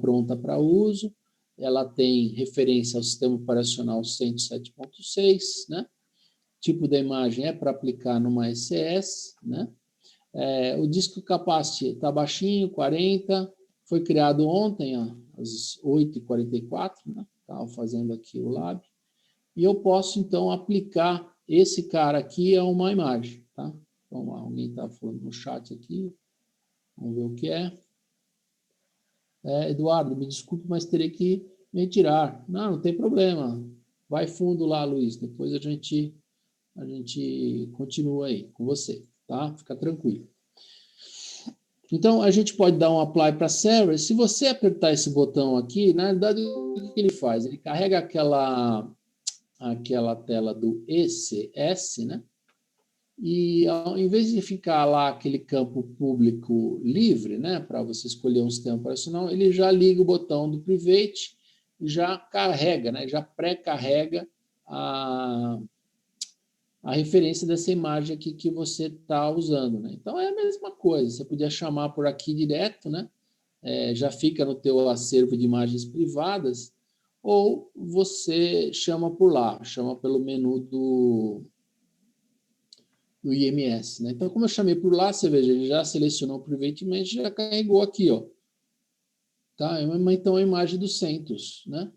pronta para uso, ela tem referência ao sistema operacional 107.6, né? Tipo da imagem é para aplicar numa SCS, né? O disco capacity está baixinho, 40, foi criado ontem, ó, às 8h44, né? Estava fazendo aqui o lab. E eu posso, então, aplicar esse cara aqui a uma imagem, tá? Então, alguém está falando no chat aqui, vamos ver o que é. Eduardo, me desculpe, mas terei que me retirar. Não, não tem problema. Vai fundo lá, Luiz, depois a gente continua aí com você, tá? Fica tranquilo. Então, a gente pode dar um apply para server. Se você apertar esse botão aqui, na verdade, o que ele faz? Ele carrega aquela tela do ECS, né? E em vez de ficar lá aquele campo público livre, né, para você escolher um sistema operacional, ele já liga o botão do private e já carrega, né, já pré-carrega a referência dessa imagem aqui que você está usando, né? Então é a mesma coisa, você podia chamar por aqui direto, né? Já fica no teu acervo de imagens privadas, ou você chama por lá, chama pelo menu do IMS, né? Então, como eu chamei por lá, você veja, ele já selecionou o Private Image, já carregou aqui, ó. Tá? Então, a imagem do CentOS, né?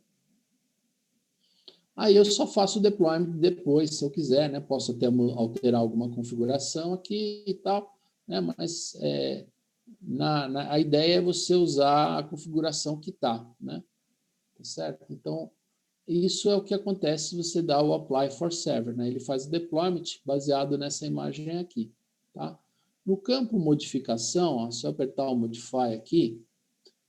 Aí eu só faço o deployment depois, se eu quiser, né? Posso até alterar alguma configuração aqui e tal, né? Mas a ideia é você usar a configuração que está, né? Tá certo? Então, isso é o que acontece se você dá o apply for server, né? Ele faz o deployment baseado nessa imagem aqui, tá? No campo modificação, ó, se eu apertar o modify aqui,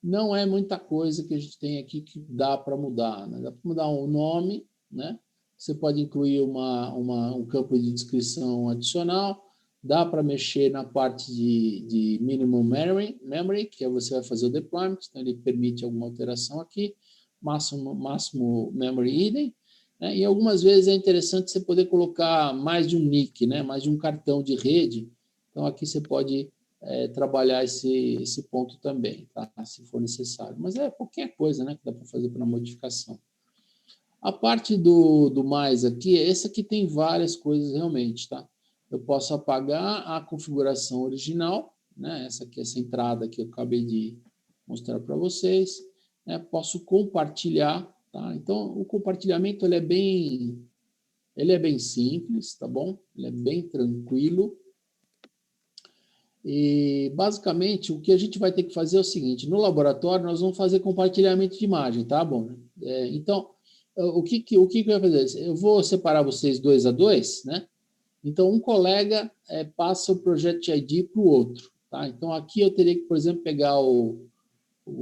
não é muita coisa que a gente tem aqui que dá para mudar, né? Dá para mudar um nome, né? Você pode incluir um campo de descrição adicional, dá para mexer na parte de minimum memory, que é você vai fazer o deployment, então ele permite alguma alteração aqui, máximo memory hidden, né? E algumas vezes é interessante você poder colocar mais de um NIC, né? Mais de um cartão de rede, então aqui você pode trabalhar esse ponto também, tá? Se for necessário. Mas é qualquer coisa, né, que dá para fazer para modificação. A parte do mais aqui, essa aqui tem várias coisas realmente, tá? Eu posso apagar a configuração original, né? Essa entrada que eu acabei de mostrar para vocês, né? Posso compartilhar, tá? Então, o compartilhamento ele é bem simples, tá bom? Ele é bem tranquilo. E, basicamente, o que a gente vai ter que fazer é o seguinte, no laboratório nós vamos fazer compartilhamento de imagem, tá bom? Então, o que eu vou fazer? Eu vou separar vocês 2 a 2, né? Então, um colega passa o Project ID para o outro, tá? Então, aqui eu teria que, por exemplo, pegar o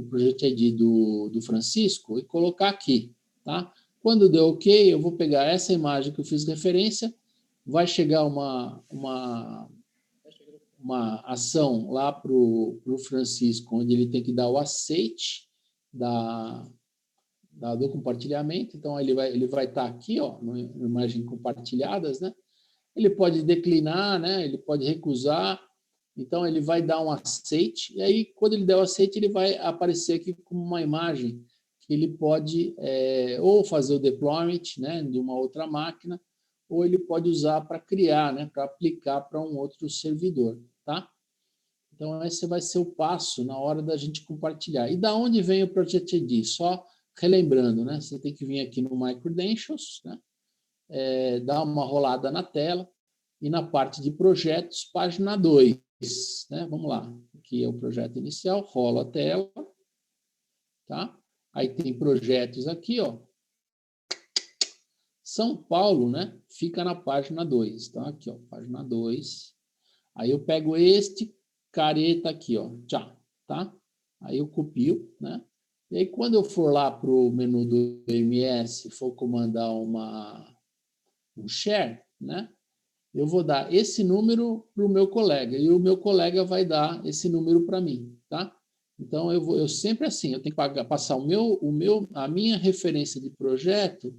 Project ID do Francisco e colocar aqui, tá? Quando deu OK, eu vou pegar essa imagem que eu fiz referência, vai chegar uma ação lá para o Francisco, onde ele tem que dar o aceite do compartilhamento. Então, ele vai estar aqui, ó, no imagem compartilhadas, né? Ele pode declinar, né? Ele pode recusar. Então, ele vai dar um aceite. E aí, quando ele der o aceite, ele vai aparecer aqui como uma imagem que ele pode ou fazer o deployment, né, de uma outra máquina, ou ele pode usar para criar, né, para aplicar para um outro servidor, tá? Então, esse vai ser o passo na hora da gente compartilhar. E da onde vem o Project ID? Só relembrando, né? Você tem que vir aqui no My Credentials, né? Dar uma rolada na tela e na parte de projetos, página 2, né? Vamos lá. Aqui é o projeto inicial, rola a tela, tá? Aí tem projetos aqui, ó. São Paulo, né? Fica na página 2, tá? Aqui, ó, página 2. Aí eu pego este careta aqui, ó, tchá, tá? Aí eu copio, né? E aí, quando eu for lá para o menu do MS, for comandar um share, né? Eu vou dar esse número para o meu colega, e o meu colega vai dar esse número para mim, tá? Então, eu sempre assim, eu tenho que passar a minha referência de projeto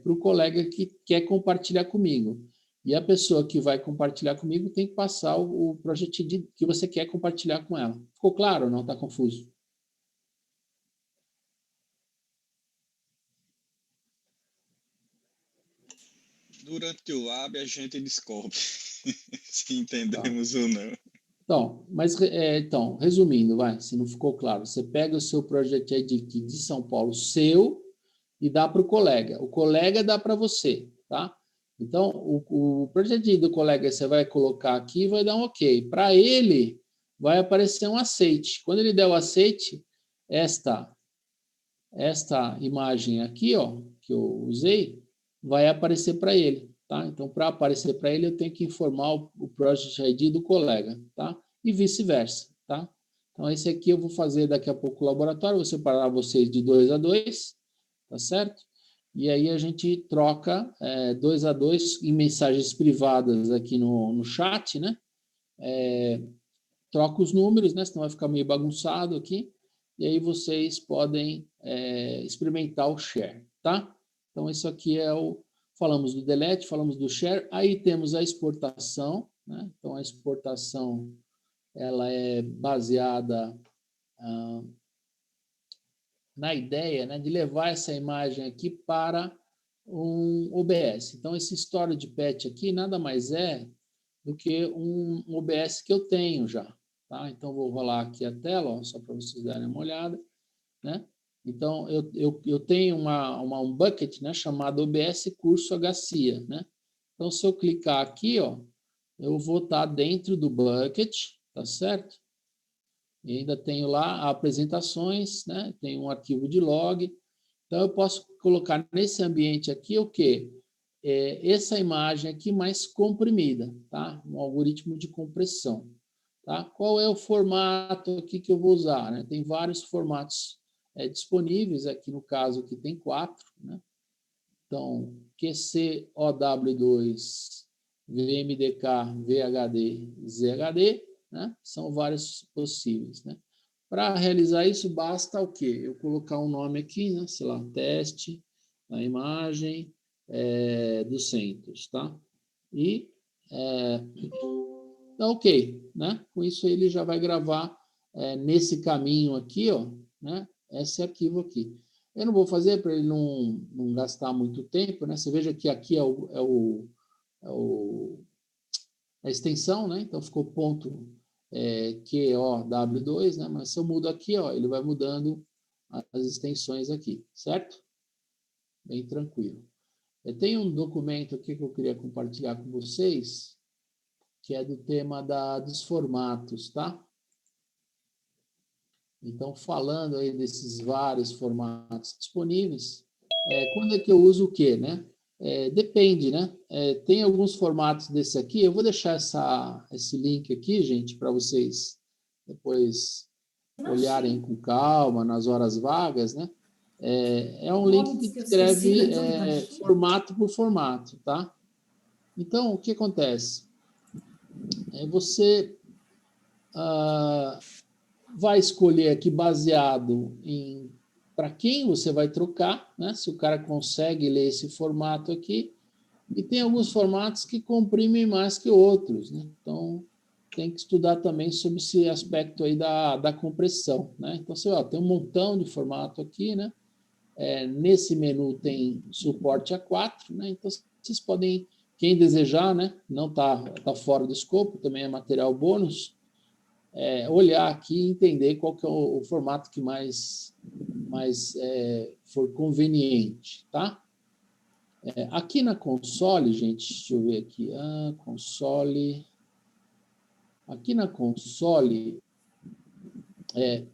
para o colega que quer compartilhar comigo. E a pessoa que vai compartilhar comigo tem que passar o projeto que você quer compartilhar com ela. Ficou claro ou não? Está confuso? Durante o lab, a gente descobre se Tá. entendemos ou não. Então, então, resumindo, se não ficou claro, você pega o seu Project ID aqui de São Paulo, seu, e dá para o colega dá para você, tá? Então, o Project ID do colega você vai colocar aqui e vai dar um OK. Para ele, vai aparecer um aceite. Quando ele der o aceite, esta imagem aqui, ó, que eu usei, vai aparecer para ele, tá? Então, para aparecer para ele, eu tenho que informar o Project ID do colega, tá? E vice-versa, tá? Então, esse aqui eu vou fazer daqui a pouco o laboratório, vou separar vocês de 2 a 2, tá certo? E aí a gente troca 2 a 2 em mensagens privadas aqui no chat, né? Troca os números, né? Senão vai ficar meio bagunçado aqui. E aí vocês podem experimentar o share, tá? Então, isso aqui falamos do delete, falamos do share. Aí temos a exportação, né? Então, a exportação, ela é baseada na ideia, né, de levar essa imagem aqui para um OBS. Então, esse storage patch aqui nada mais é do que um OBS que eu tenho já. Tá? Então, vou rolar aqui a tela, ó, só para vocês darem uma olhada. Né? Então, eu tenho um bucket, né, chamado OBS Curso HCIA. Né? Então, se eu clicar aqui, ó, eu vou estar dentro do bucket, tá certo? E ainda tenho lá apresentações, né? Tem um arquivo de log. Então, eu posso colocar nesse ambiente aqui o quê? Essa imagem aqui mais comprimida, tá? Um algoritmo de compressão. Tá? Qual é o formato aqui que eu vou usar? Né? Tem vários formatos disponíveis, aqui no caso aqui tem 4. Né? Então, QCOW2, VMDK, VHD, ZHD, né? São vários possíveis. Né? Para realizar isso, basta o quê? Eu colocar um nome aqui, né? Sei lá, teste, a imagem dos centros, tá? E tá ok, né? Com isso ele já vai gravar nesse caminho aqui, ó, né? Esse arquivo aqui. Eu não vou fazer para ele não gastar muito tempo, né? Você veja que aqui é a extensão, né? Então ficou ponto QOW2, né? Mas se eu mudo aqui, ó, ele vai mudando as extensões aqui, certo? Bem tranquilo. Eu tenho um documento aqui que eu queria compartilhar com vocês, que é do tema dos formatos, tá? Então, falando aí desses vários formatos disponíveis, quando é que eu uso o quê, né? Depende, né? Tem alguns formatos desse aqui, eu vou deixar esse link aqui, gente, para vocês depois olharem com calma, nas horas vagas, né? É um link que descreve formato por formato, tá? Então, o que acontece? Você vai escolher aqui baseado em para quem você vai trocar, né? Se o cara consegue ler esse formato aqui, e tem alguns formatos que comprimem mais que outros, né? Então, tem que estudar também sobre esse aspecto aí da compressão, né? Então, você tem um montão de formato aqui, né? Nesse menu tem suporte a 4, né? Então, vocês podem, quem desejar, né? Não tá fora do escopo, também é material bônus, olhar aqui e entender qual que é o formato que mais for conveniente, tá? Aqui na console, gente, deixa eu ver aqui, console. Aqui na console,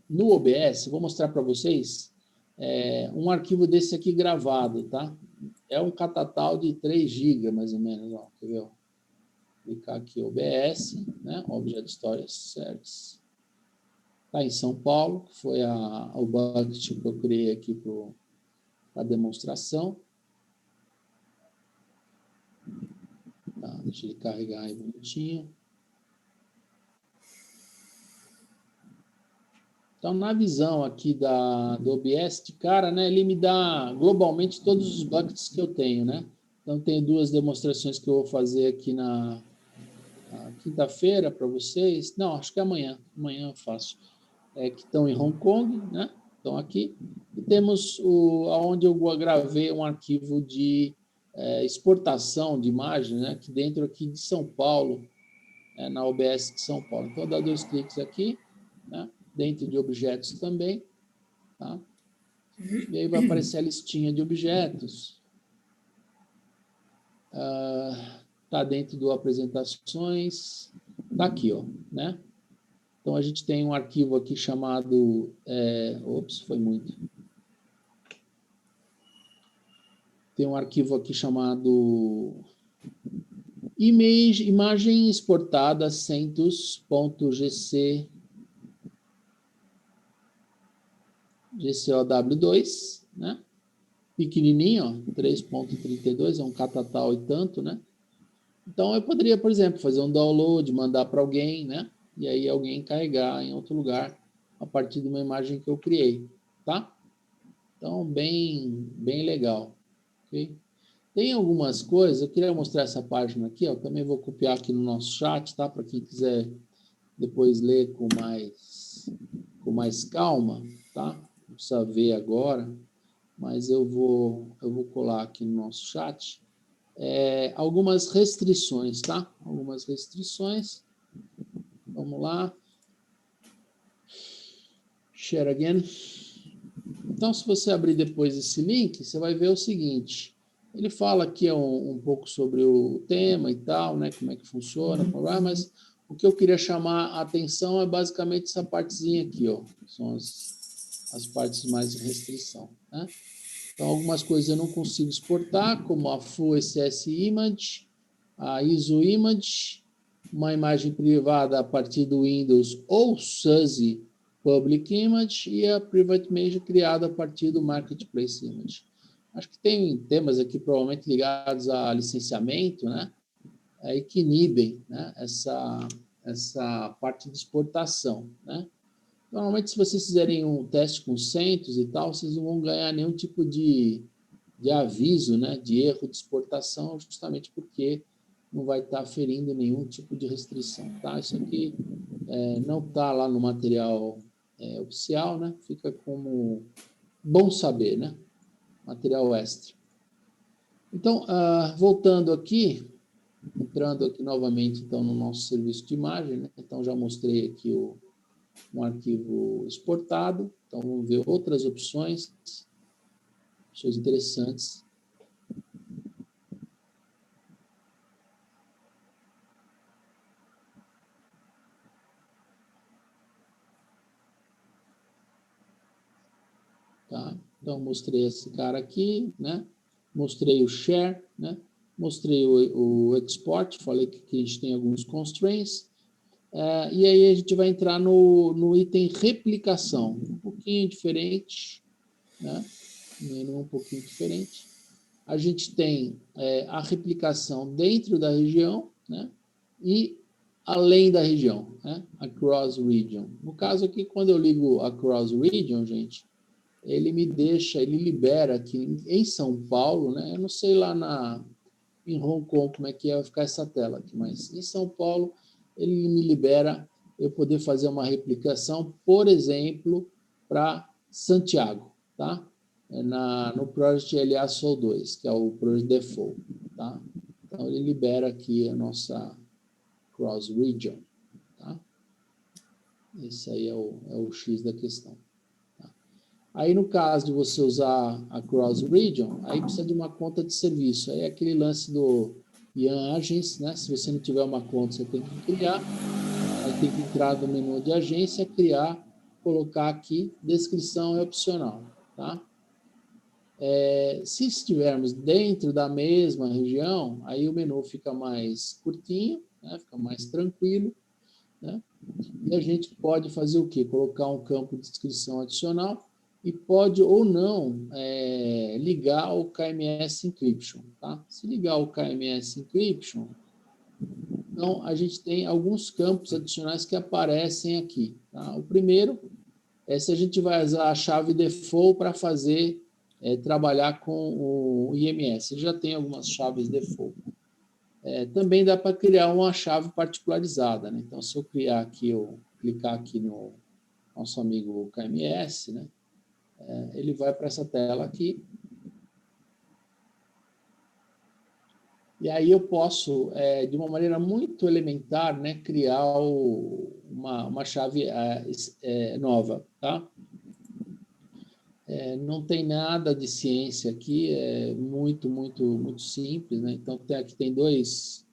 no OBS, vou mostrar para vocês um arquivo desse aqui gravado, tá? É um catatal de 3 GB, mais ou menos, ó, quer ver? Ó? Clicar aqui OBS, né? Object Storage Service. Está em São Paulo, que foi o bucket que eu criei aqui para a demonstração. Tá, deixa ele carregar aí bonitinho. Então, na visão aqui do OBS, de cara, né, ele me dá globalmente todos os buckets que eu tenho, né? Então, tem 2 demonstrações que eu vou fazer aqui na quinta-feira para vocês. Não, acho que é amanhã. Amanhã eu faço. Que estão em Hong Kong, né? Estão aqui. E temos onde eu gravei um arquivo de exportação de imagem, né, aqui dentro aqui de São Paulo, na OBS de São Paulo. Então, dá 2 cliques aqui, né, dentro de objetos também, tá? E aí vai aparecer a listinha de objetos. Tá dentro do apresentações, tá aqui, ó, né? Então, a gente tem um arquivo aqui chamado... foi muito. Tem um arquivo aqui chamado imagem exportada CentOS.gc GCOW2, né? Pequenininho, ó, 3.32, é um catatal e tanto, né? Então, eu poderia, por exemplo, fazer um download, mandar para alguém, né? E aí alguém carregar em outro lugar a partir de uma imagem que eu criei, tá? Então, bem legal, ok? Tem algumas coisas, eu queria mostrar essa página aqui, ó, também vou copiar aqui no nosso chat, tá? Para quem quiser depois ler com mais calma, tá? Não precisa ver agora, mas eu vou colar aqui no nosso chat algumas restrições, tá? Algumas restrições. Vamos lá. Share again. Então, se você abrir depois esse link, você vai ver o seguinte. Ele fala aqui um pouco sobre o tema e tal, né? Como é que funciona, mas o que eu queria chamar a atenção é basicamente essa partezinha aqui, ó. São as partes mais de restrição, né? Então, algumas coisas eu não consigo exportar, como a Full SS Image, a ISO Image, uma imagem privada a partir do Windows ou SUSE Public Image e a Private Image criada a partir do Marketplace Image. Acho que tem temas aqui provavelmente ligados a licenciamento, né? Aí que inibem, né? essa parte de exportação, né? Normalmente, se vocês fizerem um teste com CentOS e tal, vocês não vão ganhar nenhum tipo de aviso, né, de erro de exportação, justamente porque não vai estar ferindo nenhum tipo de restrição, tá? Isso aqui não está lá no material oficial, né? Fica como bom saber, né? Material extra. Então, voltando aqui, entrando aqui novamente, então, no nosso serviço de imagem, né? Então, já mostrei aqui um arquivo exportado. Então, vamos ver outras opções interessantes. Tá? Então, mostrei esse cara aqui, né? Mostrei o share, né? Mostrei o export, falei que a gente tem alguns constraints. E aí a gente vai entrar no item replicação, um pouquinho diferente, né? Menu um pouquinho diferente. A gente tem a replicação dentro da região, né? E além da região, né? Across region. No caso aqui, quando eu ligo across region, gente, ele libera aqui em São Paulo, né? Eu não sei lá em Hong Kong como é que vai ficar essa tela aqui, mas em São Paulo ele me libera eu poder fazer uma replicação, por exemplo, para Santiago, tá? No Project LA Sol 2, que é o Project Default, tá? Então ele libera aqui a nossa cross region, tá? Esse aí é o X da questão. Aí, no caso de você usar a Cross Region, aí precisa de uma conta de serviço. Aí é aquele lance do Ian Agents, né? Se você não tiver uma conta, você tem que criar. Aí tem que entrar no menu de agência, criar, colocar aqui, descrição é opcional, tá? Se estivermos dentro da mesma região, aí o menu fica mais curtinho, né? Fica mais tranquilo, né? E a gente pode fazer o quê? Colocar um campo de descrição adicional e pode ou não ligar o KMS Encryption, tá? Se ligar o KMS Encryption, então a gente tem alguns campos adicionais que aparecem aqui, tá? O primeiro é se a gente vai usar a chave default para fazer, trabalhar com o IMS. Ele já tem algumas chaves default. Também dá para criar uma chave particularizada, né? Então, se eu clicar aqui no nosso amigo KMS, né? Ele vai para essa tela aqui. E aí eu posso, de uma maneira muito elementar, né, criar uma chave nova, tá? Não tem nada de ciência aqui, é muito, muito, muito simples, né? Então, aqui tem duas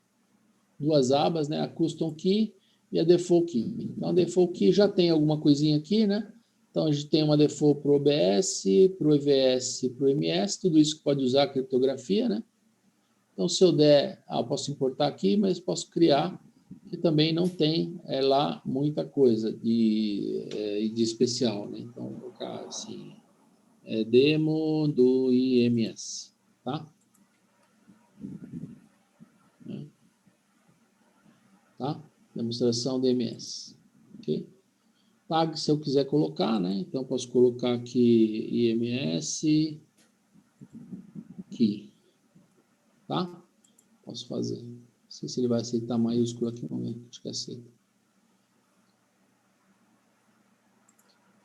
abas, né? A Custom Key e a Default Key. Então, a Default Key já tem alguma coisinha aqui, né? Então, a gente tem uma default para o OBS, para o EVS, para o MS, tudo isso que pode usar a criptografia, né? Então, se eu der, eu posso importar aqui, mas posso criar, que também não tem lá muita coisa de especial, né? Então, vou colocar assim, demo do IMS, tá? Tá? Demonstração do IMS, ok? Tag, se eu quiser colocar, né? Então, posso colocar aqui IMS key, tá? Posso fazer. Não sei se ele vai aceitar maiúsculo aqui, vamos ver, acho que aceita.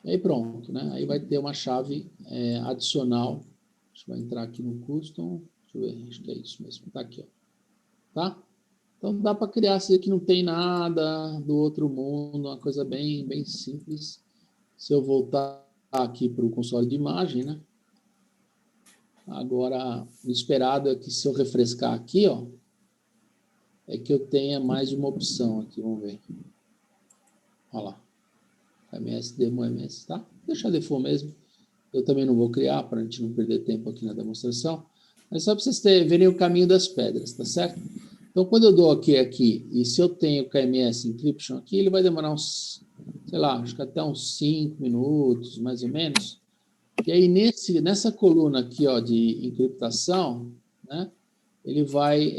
E aí pronto, né? Aí vai ter uma chave adicional. Deixa eu entrar aqui no custom. Deixa eu ver, acho que é isso mesmo. Tá aqui, ó. Tá? Então dá para criar, se aqui não tem nada do outro mundo, uma coisa bem, bem simples. Se eu voltar aqui para o console de imagem, né? Agora, o esperado é que se eu refrescar aqui, ó, é que eu tenha mais de uma opção aqui, vamos ver. Olha lá. MS, demo MS, tá? Deixa a default mesmo. Eu também não vou criar, para a gente não perder tempo aqui na demonstração. Mas só para vocês verem o caminho das pedras, tá certo? Então, quando eu dou aqui, e se eu tenho KMS Encryption aqui, ele vai demorar uns, sei lá, acho que até uns 5 minutos, mais ou menos. E aí, nessa coluna aqui, ó, de encriptação, né, ele vai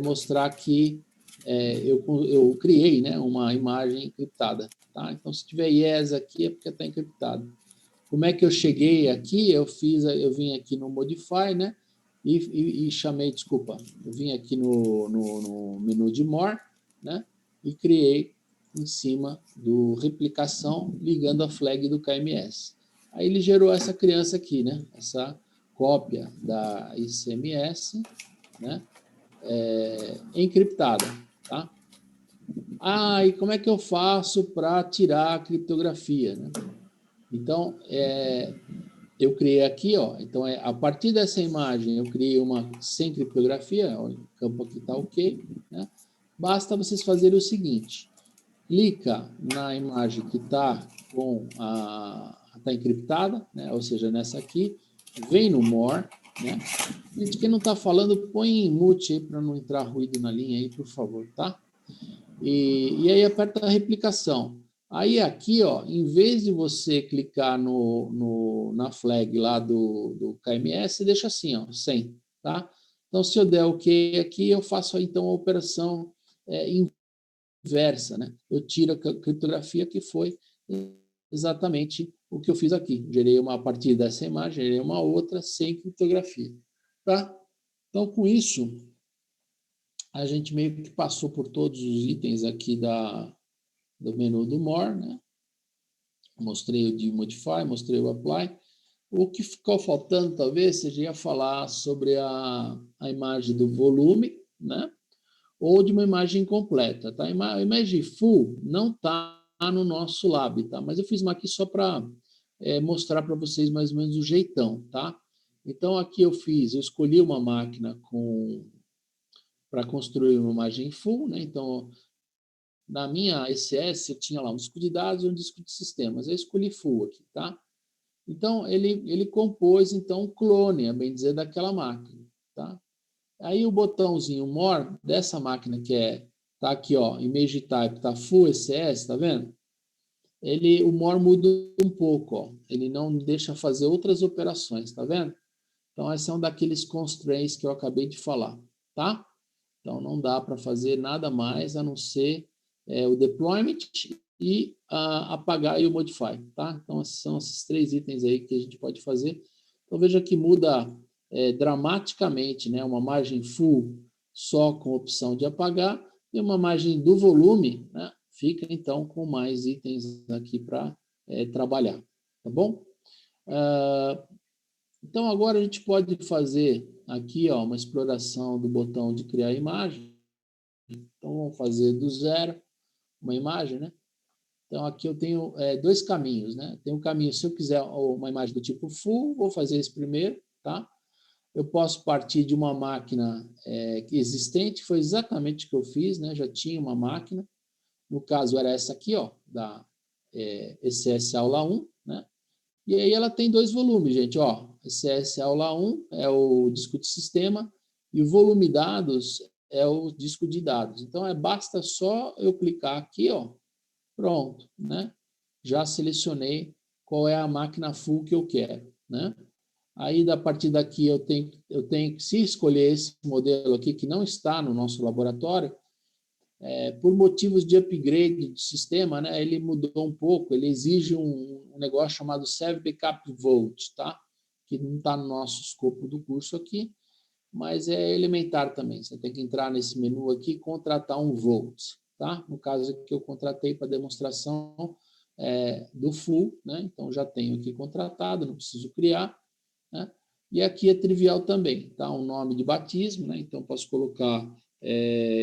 mostrar que eu criei, né, uma imagem encriptada, tá? Então, se tiver yes aqui, é porque está encriptado. Como é que eu cheguei aqui? Eu vim aqui no Modify, né? E chamei, desculpa, eu vim aqui no menu de More, né? E criei em cima do replicação, ligando a flag do KMS. Aí ele gerou essa criança aqui, né? Essa cópia da ICMS, né? Encriptada, tá? E como é que eu faço para tirar a criptografia, né? Então, eu criei aqui, ó. Então, a partir dessa imagem, eu criei uma sem criptografia, ó, o campo aqui está ok, né? Basta vocês fazerem o seguinte: clica na imagem que está tá encriptada, né? Ou seja, nessa aqui, vem no More, né? Gente, quem não está falando, põe em mute aí para não entrar ruído na linha aí, por favor, tá? E aí aperta a replicação. Aí aqui, ó, em vez de você clicar na flag lá do KMS, deixa assim, ó, 100, tá? Então, se eu der OK aqui, eu faço então a operação inversa, né? Eu tiro a criptografia, que foi exatamente o que eu fiz aqui. Gerei a partir dessa imagem, gerei uma outra sem criptografia, tá? Então, com isso, a gente meio que passou por todos os itens aqui do menu do More, né? Mostrei o de Modify, mostrei o Apply. O que ficou faltando, talvez, seja falar sobre a imagem do volume, né? Ou de uma imagem completa, tá? A imagem full não está no nosso lab, tá? Mas eu fiz uma aqui só para mostrar para vocês mais ou menos o jeitão, tá? Então, aqui eu escolhi uma máquina para construir uma imagem full, né? Então, na minha ECS, eu tinha lá um disco de dados e um disco de sistemas. Eu escolhi full aqui, tá? Então, ele compôs, então, um clone, a bem dizer, daquela máquina, tá? Aí o botãozinho More dessa máquina que tá aqui, ó, Image Type, tá Full ECS, tá vendo? O More muda um pouco, ó. Ele não deixa fazer outras operações, tá vendo? Então, esse é um daqueles constraints que eu acabei de falar, tá? Então, não dá para fazer nada mais a não ser o deployment e apagar e o modify, tá? Então, são esses 3 itens aí que a gente pode fazer. Então, veja que muda dramaticamente, né? Uma margem full só com opção de apagar e uma margem do volume, né? Fica, então, com mais itens aqui para trabalhar, tá bom? Então, agora a gente pode fazer aqui, ó, uma exploração do botão de criar imagem. Então, vamos fazer do zero uma imagem, né? Então, aqui eu tenho dois caminhos, né? Tem um caminho, se eu quiser uma imagem do tipo full, vou fazer esse primeiro, tá? Eu posso partir de uma máquina existente, foi exatamente o que eu fiz, né? Já tinha uma máquina, no caso era essa aqui, ó, da ECS Aula 1, né? E aí ela tem dois volumes, gente, ó. ECS Aula 1 é o disco de sistema e o volume dados é o disco de dados. Então, basta só eu clicar aqui, ó, pronto, né? Já selecionei qual é a máquina full que eu quero, né? Aí, a partir daqui, eu tenho que, se escolher esse modelo aqui, que não está no nosso laboratório, por motivos de upgrade do sistema, né, ele mudou um pouco, ele exige um negócio chamado Serve Backup Vault, tá? Que não está no nosso escopo do curso aqui, mas é elementar também. Você tem que entrar nesse menu aqui e contratar um Vault, tá? No caso que eu contratei para demonstração do full, né? Então já tenho aqui contratado, não preciso criar, né? E aqui é trivial também, tá? Um nome de batismo, né? Então posso colocar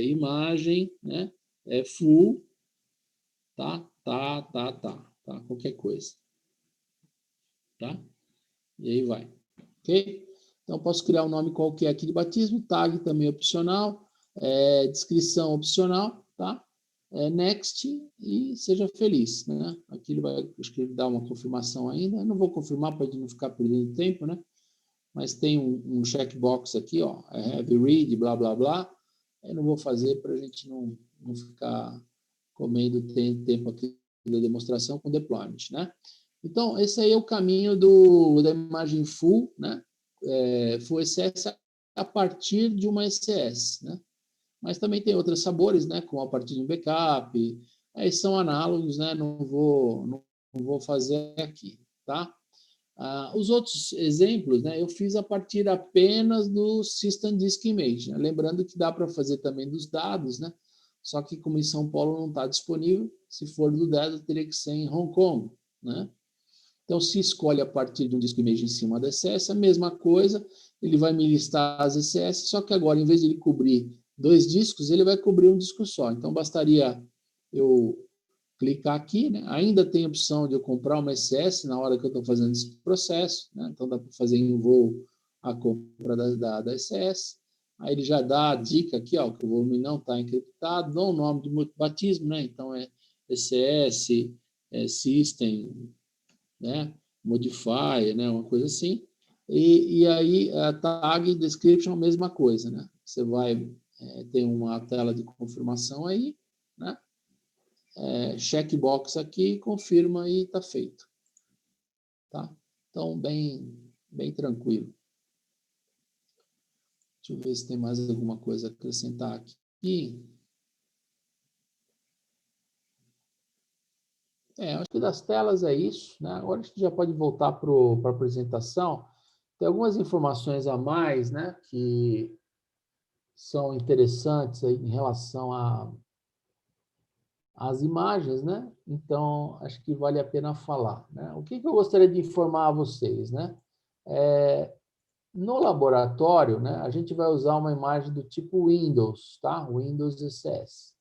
imagem, né? Full, tá? Qualquer coisa, tá? E aí vai, ok? Então, posso criar um nome qualquer aqui de batismo, tag também opcional, descrição opcional, tá? Next e seja feliz, né? Aqui ele vai, acho que ele dá uma confirmação ainda, eu não vou confirmar para não ficar perdendo tempo, né? Mas tem um checkbox aqui, ó, have read, blá, blá, blá. Eu não vou fazer para a gente não ficar comendo tempo aqui da demonstração com deployment, né? Então, esse aí é o caminho da imagem full, né? Full ECS a partir de uma ECS, né? Mas também tem outros sabores, né? Como a partir de um backup. Aí são análogos, né? Não vou fazer aqui, tá? Os outros exemplos, né? Eu fiz a partir apenas do System Disk Image, né? Lembrando que dá para fazer também dos dados, né? Só que como em São Paulo não está disponível, se for do dado, teria que ser em Hong Kong, né? Então, se escolhe a partir de um disco image em cima da ECS, a mesma coisa, ele vai me listar as ECS, só que agora, em vez de ele cobrir dois discos, ele vai cobrir um disco só. Então, bastaria eu clicar aqui, né? Ainda tem a opção de eu comprar uma ECS na hora que eu estou fazendo esse processo, né? Então, dá para fazer em voo a compra da ECS. Aí ele já dá a dica aqui, ó, que o volume não está encriptado, não o nome de batismo, né? Então, ECS, System, né? Modify, né? Uma coisa assim. E aí a tag description a mesma coisa, né? Você vai ter uma tela de confirmação aí, né? Checkbox aqui, confirma e está feito, tá? Então bem tranquilo. Deixa eu ver se tem mais alguma coisa a acrescentar aqui. Acho que das telas é isso, né? Agora a gente já pode voltar para a apresentação. Tem algumas informações a mais, né, que são interessantes aí em relação às imagens, né? Então, acho que vale a pena falar, né? O que eu gostaria de informar a vocês, né? No laboratório, né, a gente vai usar uma imagem do tipo Windows, tá? Windows ECS.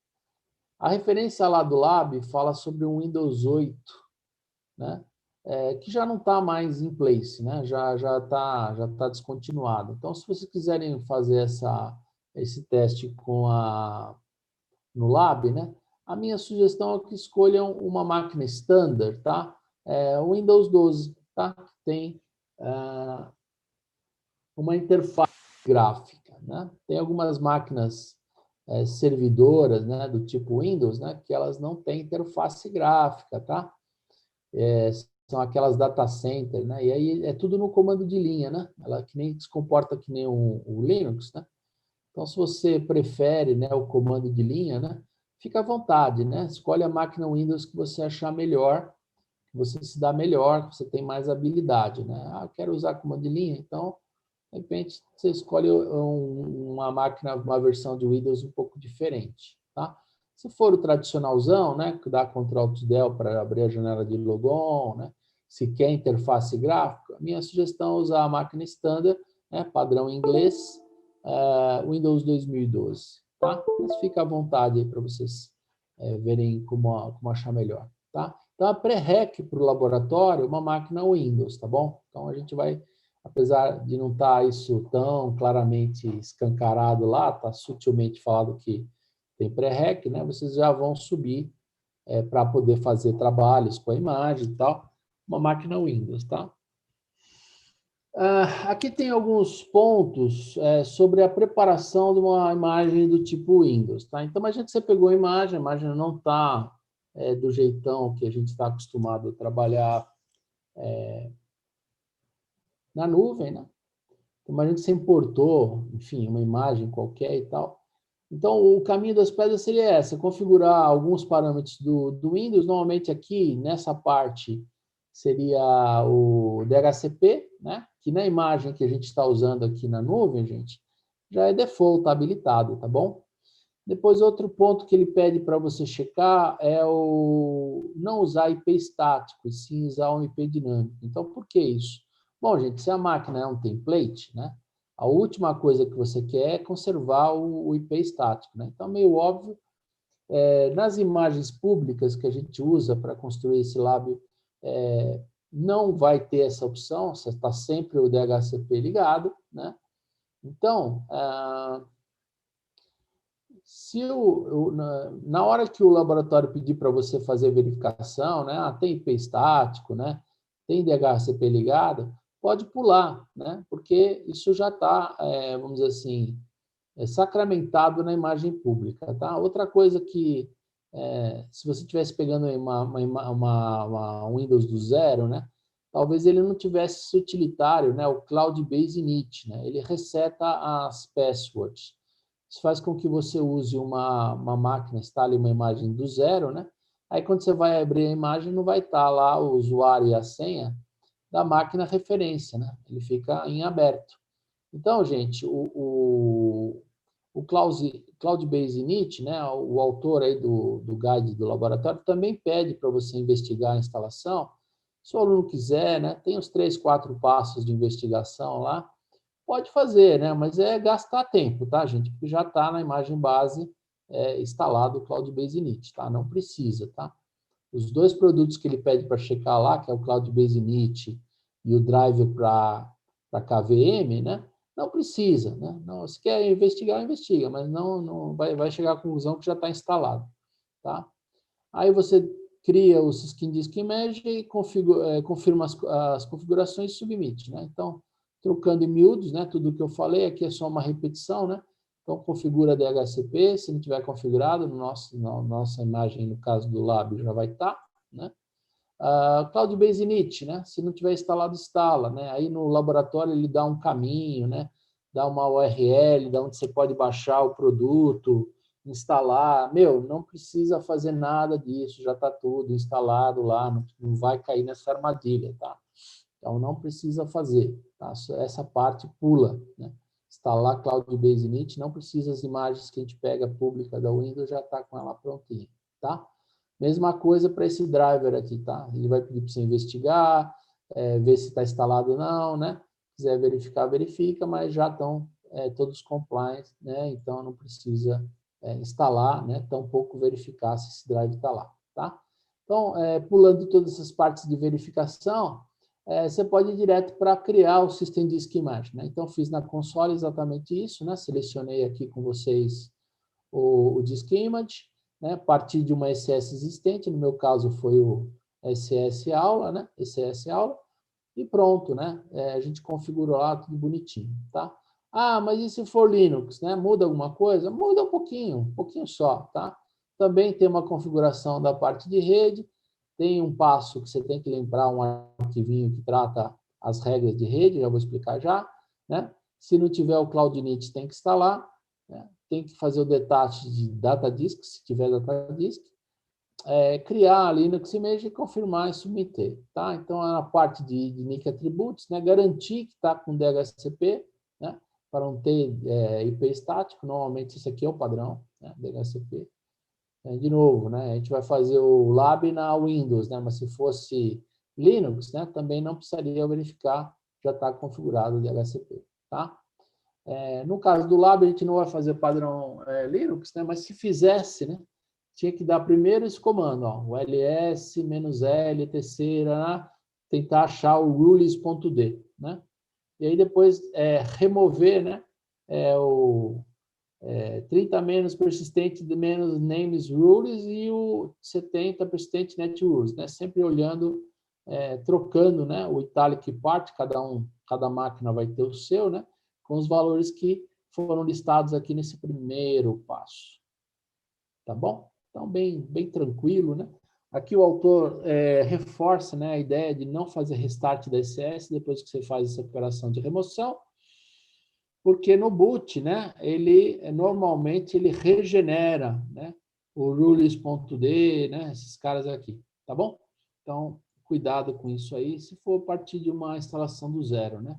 A referência lá do Lab fala sobre o Windows 8, né? Que já não está mais em place, né? Já tá descontinuado. Então, se vocês quiserem fazer esse teste no Lab, né? A minha sugestão é que escolham uma máquina standard, tá? O Windows 12, tá? Que tem uma interface gráfica, né? Tem algumas máquinas servidoras, né? Do tipo Windows, né? Que elas não têm interface gráfica, tá? São aquelas data center, né? E aí é tudo no comando de linha, né? Ela que nem se comporta que nem o Linux, né? Então, se você prefere, né, o comando de linha, né? Fica à vontade, né? Escolhe a máquina Windows que você achar melhor, que você se dá melhor, que você tem mais habilidade, né? Eu quero usar comando de linha, então, de repente, você escolhe uma máquina, uma versão de Windows um pouco diferente, tá? Se for o tradicionalzão, né, que dá Ctrl+Del para abrir a janela de logon, né? Se quer interface gráfica, minha sugestão é usar a máquina standard, né? Padrão inglês, Windows 2012, tá? Mas fica à vontade aí para vocês verem como achar melhor, tá? Então, a pré-req para o laboratório é uma máquina Windows, tá bom? Então, a gente vai, apesar de não estar isso tão claramente escancarado lá, tá sutilmente falado que tem pré-req, né? Vocês já vão subir para poder fazer trabalhos com a imagem e tal, uma máquina Windows, tá? Aqui tem alguns pontos sobre a preparação de uma imagem do tipo Windows, tá? Então, imagina que você pegou a imagem não está do jeitão que a gente está acostumado a trabalhar na nuvem, né? Imagina que você importou, enfim, uma imagem qualquer e tal. Então, o caminho das pedras seria essa, configurar alguns parâmetros do Windows, normalmente aqui, nessa parte, seria o DHCP, né? Que na imagem que a gente está usando aqui na nuvem, gente, já é default, habilitado, tá bom? Depois, outro ponto que ele pede para você checar é o não usar IP estático, e sim usar um IP dinâmico. Então, por que isso? Bom, gente, se a máquina é um template, né? A última coisa que você quer é conservar o IP estático, né? Então, meio óbvio, nas imagens públicas que a gente usa para construir esse lábio, não vai ter essa opção, você está sempre o DHCP ligado, né? Então, se na hora que o laboratório pedir para você fazer verificação, né? Tem IP estático, né? Tem DHCP ligado, pode pular, né? Porque isso já está, vamos dizer assim, sacramentado na imagem pública, tá? Outra coisa que, se você estivesse pegando uma Windows do zero, né? Talvez ele não tivesse esse utilitário, né? O Cloud Base Init, né? Ele reseta as passwords. Isso faz com que você use uma máquina, instale uma imagem do zero, né? Aí, quando você vai abrir a imagem, não vai estar lá o usuário e a senha da máquina referência, né? Ele fica em aberto. Então, gente, o Cloud Base Init, né, o autor aí do guide do laboratório, também pede para você investigar a instalação. Se o aluno quiser, né, tem os 3, 4 passos de investigação lá, pode fazer, né, mas é gastar tempo, tá, gente? Porque já está na imagem base instalado o Cloud Base Init, tá? Não precisa, tá? Os dois produtos que ele pede para checar lá, que é o Cloud Base Init e o driver para KVM, né? Não precisa, né? Não, se quer investigar, investiga, mas não vai chegar à conclusão que já está instalado, tá? Aí você cria o Syskin Disk Image e confirma as configurações e submite, né? Então, trocando em miúdos, né? Tudo que eu falei aqui é só uma repetição, né? Então, configura DHCP, se não tiver configurado, na nossa imagem, no caso do Lab, já vai estar, né? Cloud Base Init, né? Se não tiver instalado, instala, né? Aí no laboratório ele dá um caminho, né? Dá uma URL, da onde você pode baixar o produto, instalar. Meu, não precisa fazer nada disso, já está tudo instalado lá, não vai cair nessa armadilha, tá? Então não precisa fazer, tá? Essa parte pula, né? Instalar Cloud Base Init, não precisa as imagens que a gente pega pública da Windows, já está com ela prontinha, tá? Mesma coisa para esse driver aqui, tá? Ele vai pedir para você investigar, ver se está instalado ou não, né? Se quiser verificar, verifica, mas já estão todos compliant, né? Então não precisa instalar, né? Tampouco verificar se esse drive está lá, tá? Então, pulando todas essas partes de verificação, você pode ir direto para criar o System Disk Image, né? Então, fiz na console exatamente isso, né? Selecionei aqui com vocês o Disk Image, né? A partir de uma ECS existente, no meu caso foi o ECS Aula, né? ECS Aula, e pronto, né? A gente configurou lá tudo bonitinho, tá? Ah, mas e se for Linux, né? Muda alguma coisa? Muda um pouquinho só, tá? Também tem uma configuração da parte de rede, tem um passo que você tem que lembrar, um arquivinho que trata as regras de rede, já vou explicar já, né? Se não tiver o Cloud Init, tem que instalar, né? Tem que fazer o detach de data disk, se tiver data disk, criar a Linux Image e confirmar e submeter, tá? Então, a parte de NIC Attributes, né? Garantir que está com DHCP, né? Para não ter IP estático, normalmente isso aqui é o padrão, né? DHCP. De novo, né? A gente vai fazer o lab na Windows, né? Mas se fosse Linux, né? Também não precisaria verificar, já está configurado o DHCP, tá? No caso do Lab, a gente não vai fazer padrão Linux, né? Mas se fizesse, né? Tinha que dar primeiro esse comando, ó, o ls -l, terceira, né? Tentar achar o rules.d, né? E aí depois remover, né? O 30 menos persistente de menos names rules e o 70 persistente net rules, né? Sempre olhando, trocando, né? O italic part, cada máquina vai ter o seu, né? Com os valores que foram listados aqui nesse primeiro passo. Tá bom? Então, bem tranquilo, né? Aqui o autor reforça, né, a ideia de não fazer restart da ECS depois que você faz essa operação de remoção, porque no boot, né, normalmente ele regenera, né, o rules.d, né, esses caras aqui, tá bom? Então, cuidado com isso aí, se for a partir de uma instalação do zero, né?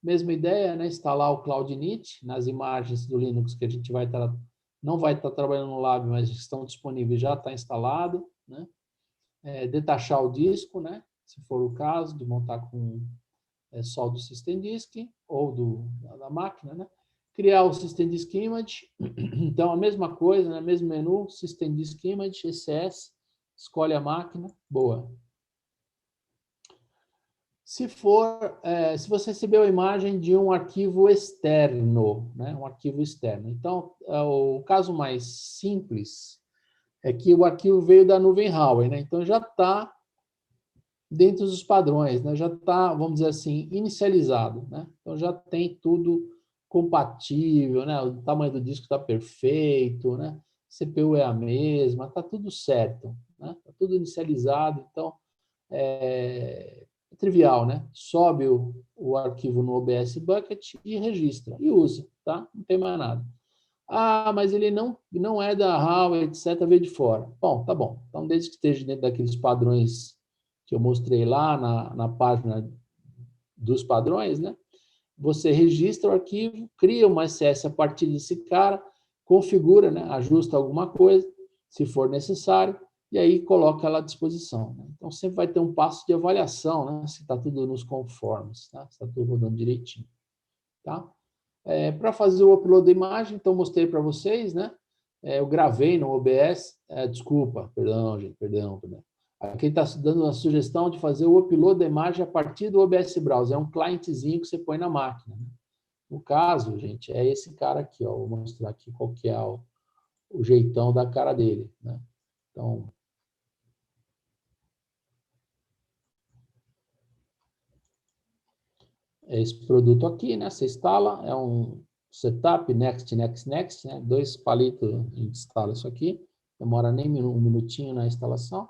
Mesma ideia, né, instalar o CloudInit nas imagens do Linux que a gente não vai estar trabalhando no Lab, mas estão disponíveis, já está instalado, né? Detachar o disco, né, se for o caso, de montar com só do System Disk ou da máquina, né? Criar o System Disk Image, então a mesma coisa, né? Mesmo menu, System Disk Image, ECS, escolhe a máquina, boa. Se você recebeu a imagem de um arquivo externo, né? Um arquivo externo. Então, o caso mais simples é que o arquivo veio da nuvem Huawei, né? Então já está dentro dos padrões, né? Já está, vamos dizer assim, inicializado, né? Então já tem tudo compatível, né? O tamanho do disco está perfeito, né? CPU é a mesma, está tudo certo, né? Está tudo inicializado, então é trivial, né? Sobe o arquivo no OBS Bucket e registra, e usa, tá? Não tem mais nada. Ah, mas ele não é da Huawei, etc., veio de fora. Bom, tá bom. Então, desde que esteja dentro daqueles padrões que eu mostrei lá na página dos padrões, né? Você registra o arquivo, cria uma SS a partir desse cara, configura, né? Ajusta alguma coisa, se for necessário, e aí coloca ela à disposição. Né? Então, sempre vai ter um passo de avaliação, né? Se está tudo nos conformes, tá? Se está tudo rodando direitinho. Tá? Para fazer o upload da imagem, então, mostrei para vocês, né? Eu gravei no OBS, desculpa, perdão, gente, perdão. Aqui está dando uma sugestão de fazer o upload da imagem a partir do OBS Browser. É um clientezinho que você põe na máquina. Né? No caso, gente, é esse cara aqui. Ó, vou mostrar aqui qual que é o jeitão da cara dele. Né? Então, é esse produto aqui, né? Você instala, é um setup, next, next, next, né? 2 palitos, a gente instala isso aqui. Demora nem um minutinho na instalação.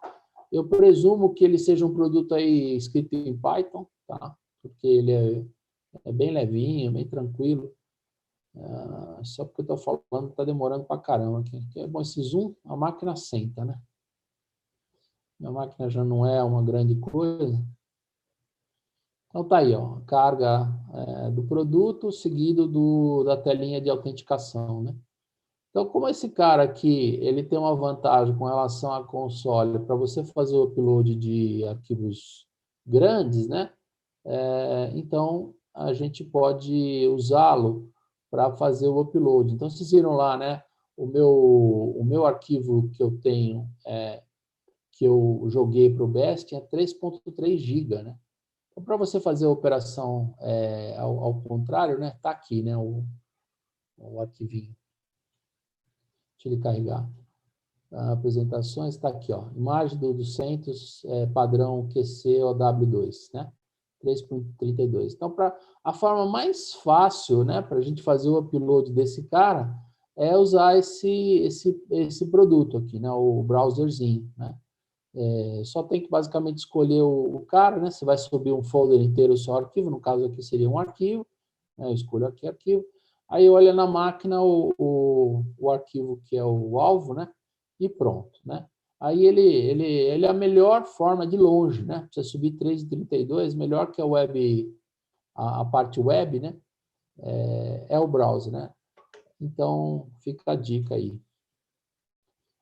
Eu presumo que ele seja um produto aí escrito em Python, tá? Porque ele é bem levinho, bem tranquilo. Só porque eu estou falando, está demorando para caramba aqui. Porque, bom, esse zoom, a máquina senta, né? Minha máquina já não é uma grande coisa. Então tá aí, ó, carga do produto seguido da telinha de autenticação, né? Então, como esse cara aqui, ele tem uma vantagem com relação à console para você fazer o upload de arquivos grandes, né? Então, a gente pode usá-lo para fazer o upload. Então, vocês viram lá, né? O meu arquivo que eu tenho, que eu joguei para o OBS, tinha 3.3 GB, né? Então, para você fazer a operação ao contrário, né? Tá aqui, né? O arquivinho. Deixa ele carregar. Apresentações, está aqui, ó. Imagem do CentOS padrão QC-OW2, né? 3.32. Então, a forma mais fácil, né, para a gente fazer o upload desse cara é usar esse produto aqui, né, o browserzinho, né? Só tem que basicamente escolher o cara, né? Você vai subir um folder inteiro o seu arquivo, no caso aqui seria um arquivo, né? Eu escolho aqui arquivo, aí olha na máquina o arquivo que é o alvo, né? E pronto, né? Aí ele é a melhor forma de longe, né? Você subir 3.32, melhor que a parte web, né? É o browser, né? Então, fica a dica aí.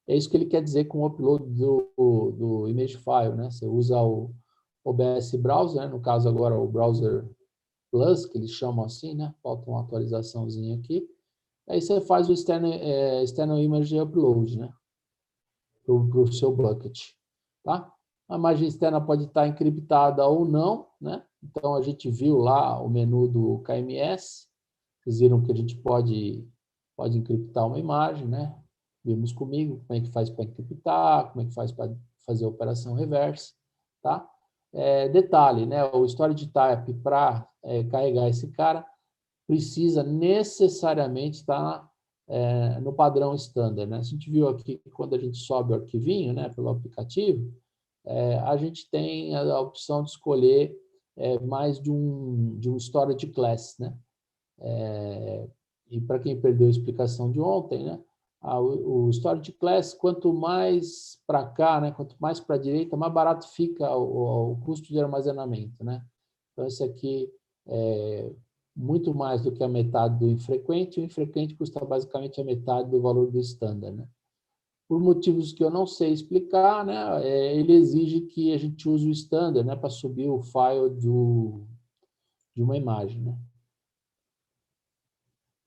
É isso que ele quer dizer com o upload do image file, né? Você usa o OBS Browser, né? No caso agora o browser Plus, que eles chamam assim, né? Falta uma atualizaçãozinha aqui. Aí você faz o external image upload, né? Para o seu bucket, tá? A imagem externa pode estar encriptada ou não, né? Então, a gente viu lá o menu do KMS. Vocês viram que a gente pode encriptar uma imagem, né? Vimos comigo como é que faz para encriptar, como é que faz para fazer a operação reverse, tá? Detalhe, né? O storage type para carregar esse cara precisa necessariamente estar no padrão standard, né? A gente viu aqui que quando a gente sobe o arquivinho, né, pelo aplicativo, a gente tem a opção de escolher mais de um storage class, né? E para quem perdeu a explicação de ontem, né? O storage class, quanto mais para cá, né? Quanto mais para a direita, mais barato fica o custo de armazenamento, né? Então, esse aqui é muito mais do que a metade do infrequente. O infrequente custa basicamente a metade do valor do standard, né? Por motivos que eu não sei explicar, né? Ele exige que a gente use o standard, né? Para subir o file de uma imagem, né?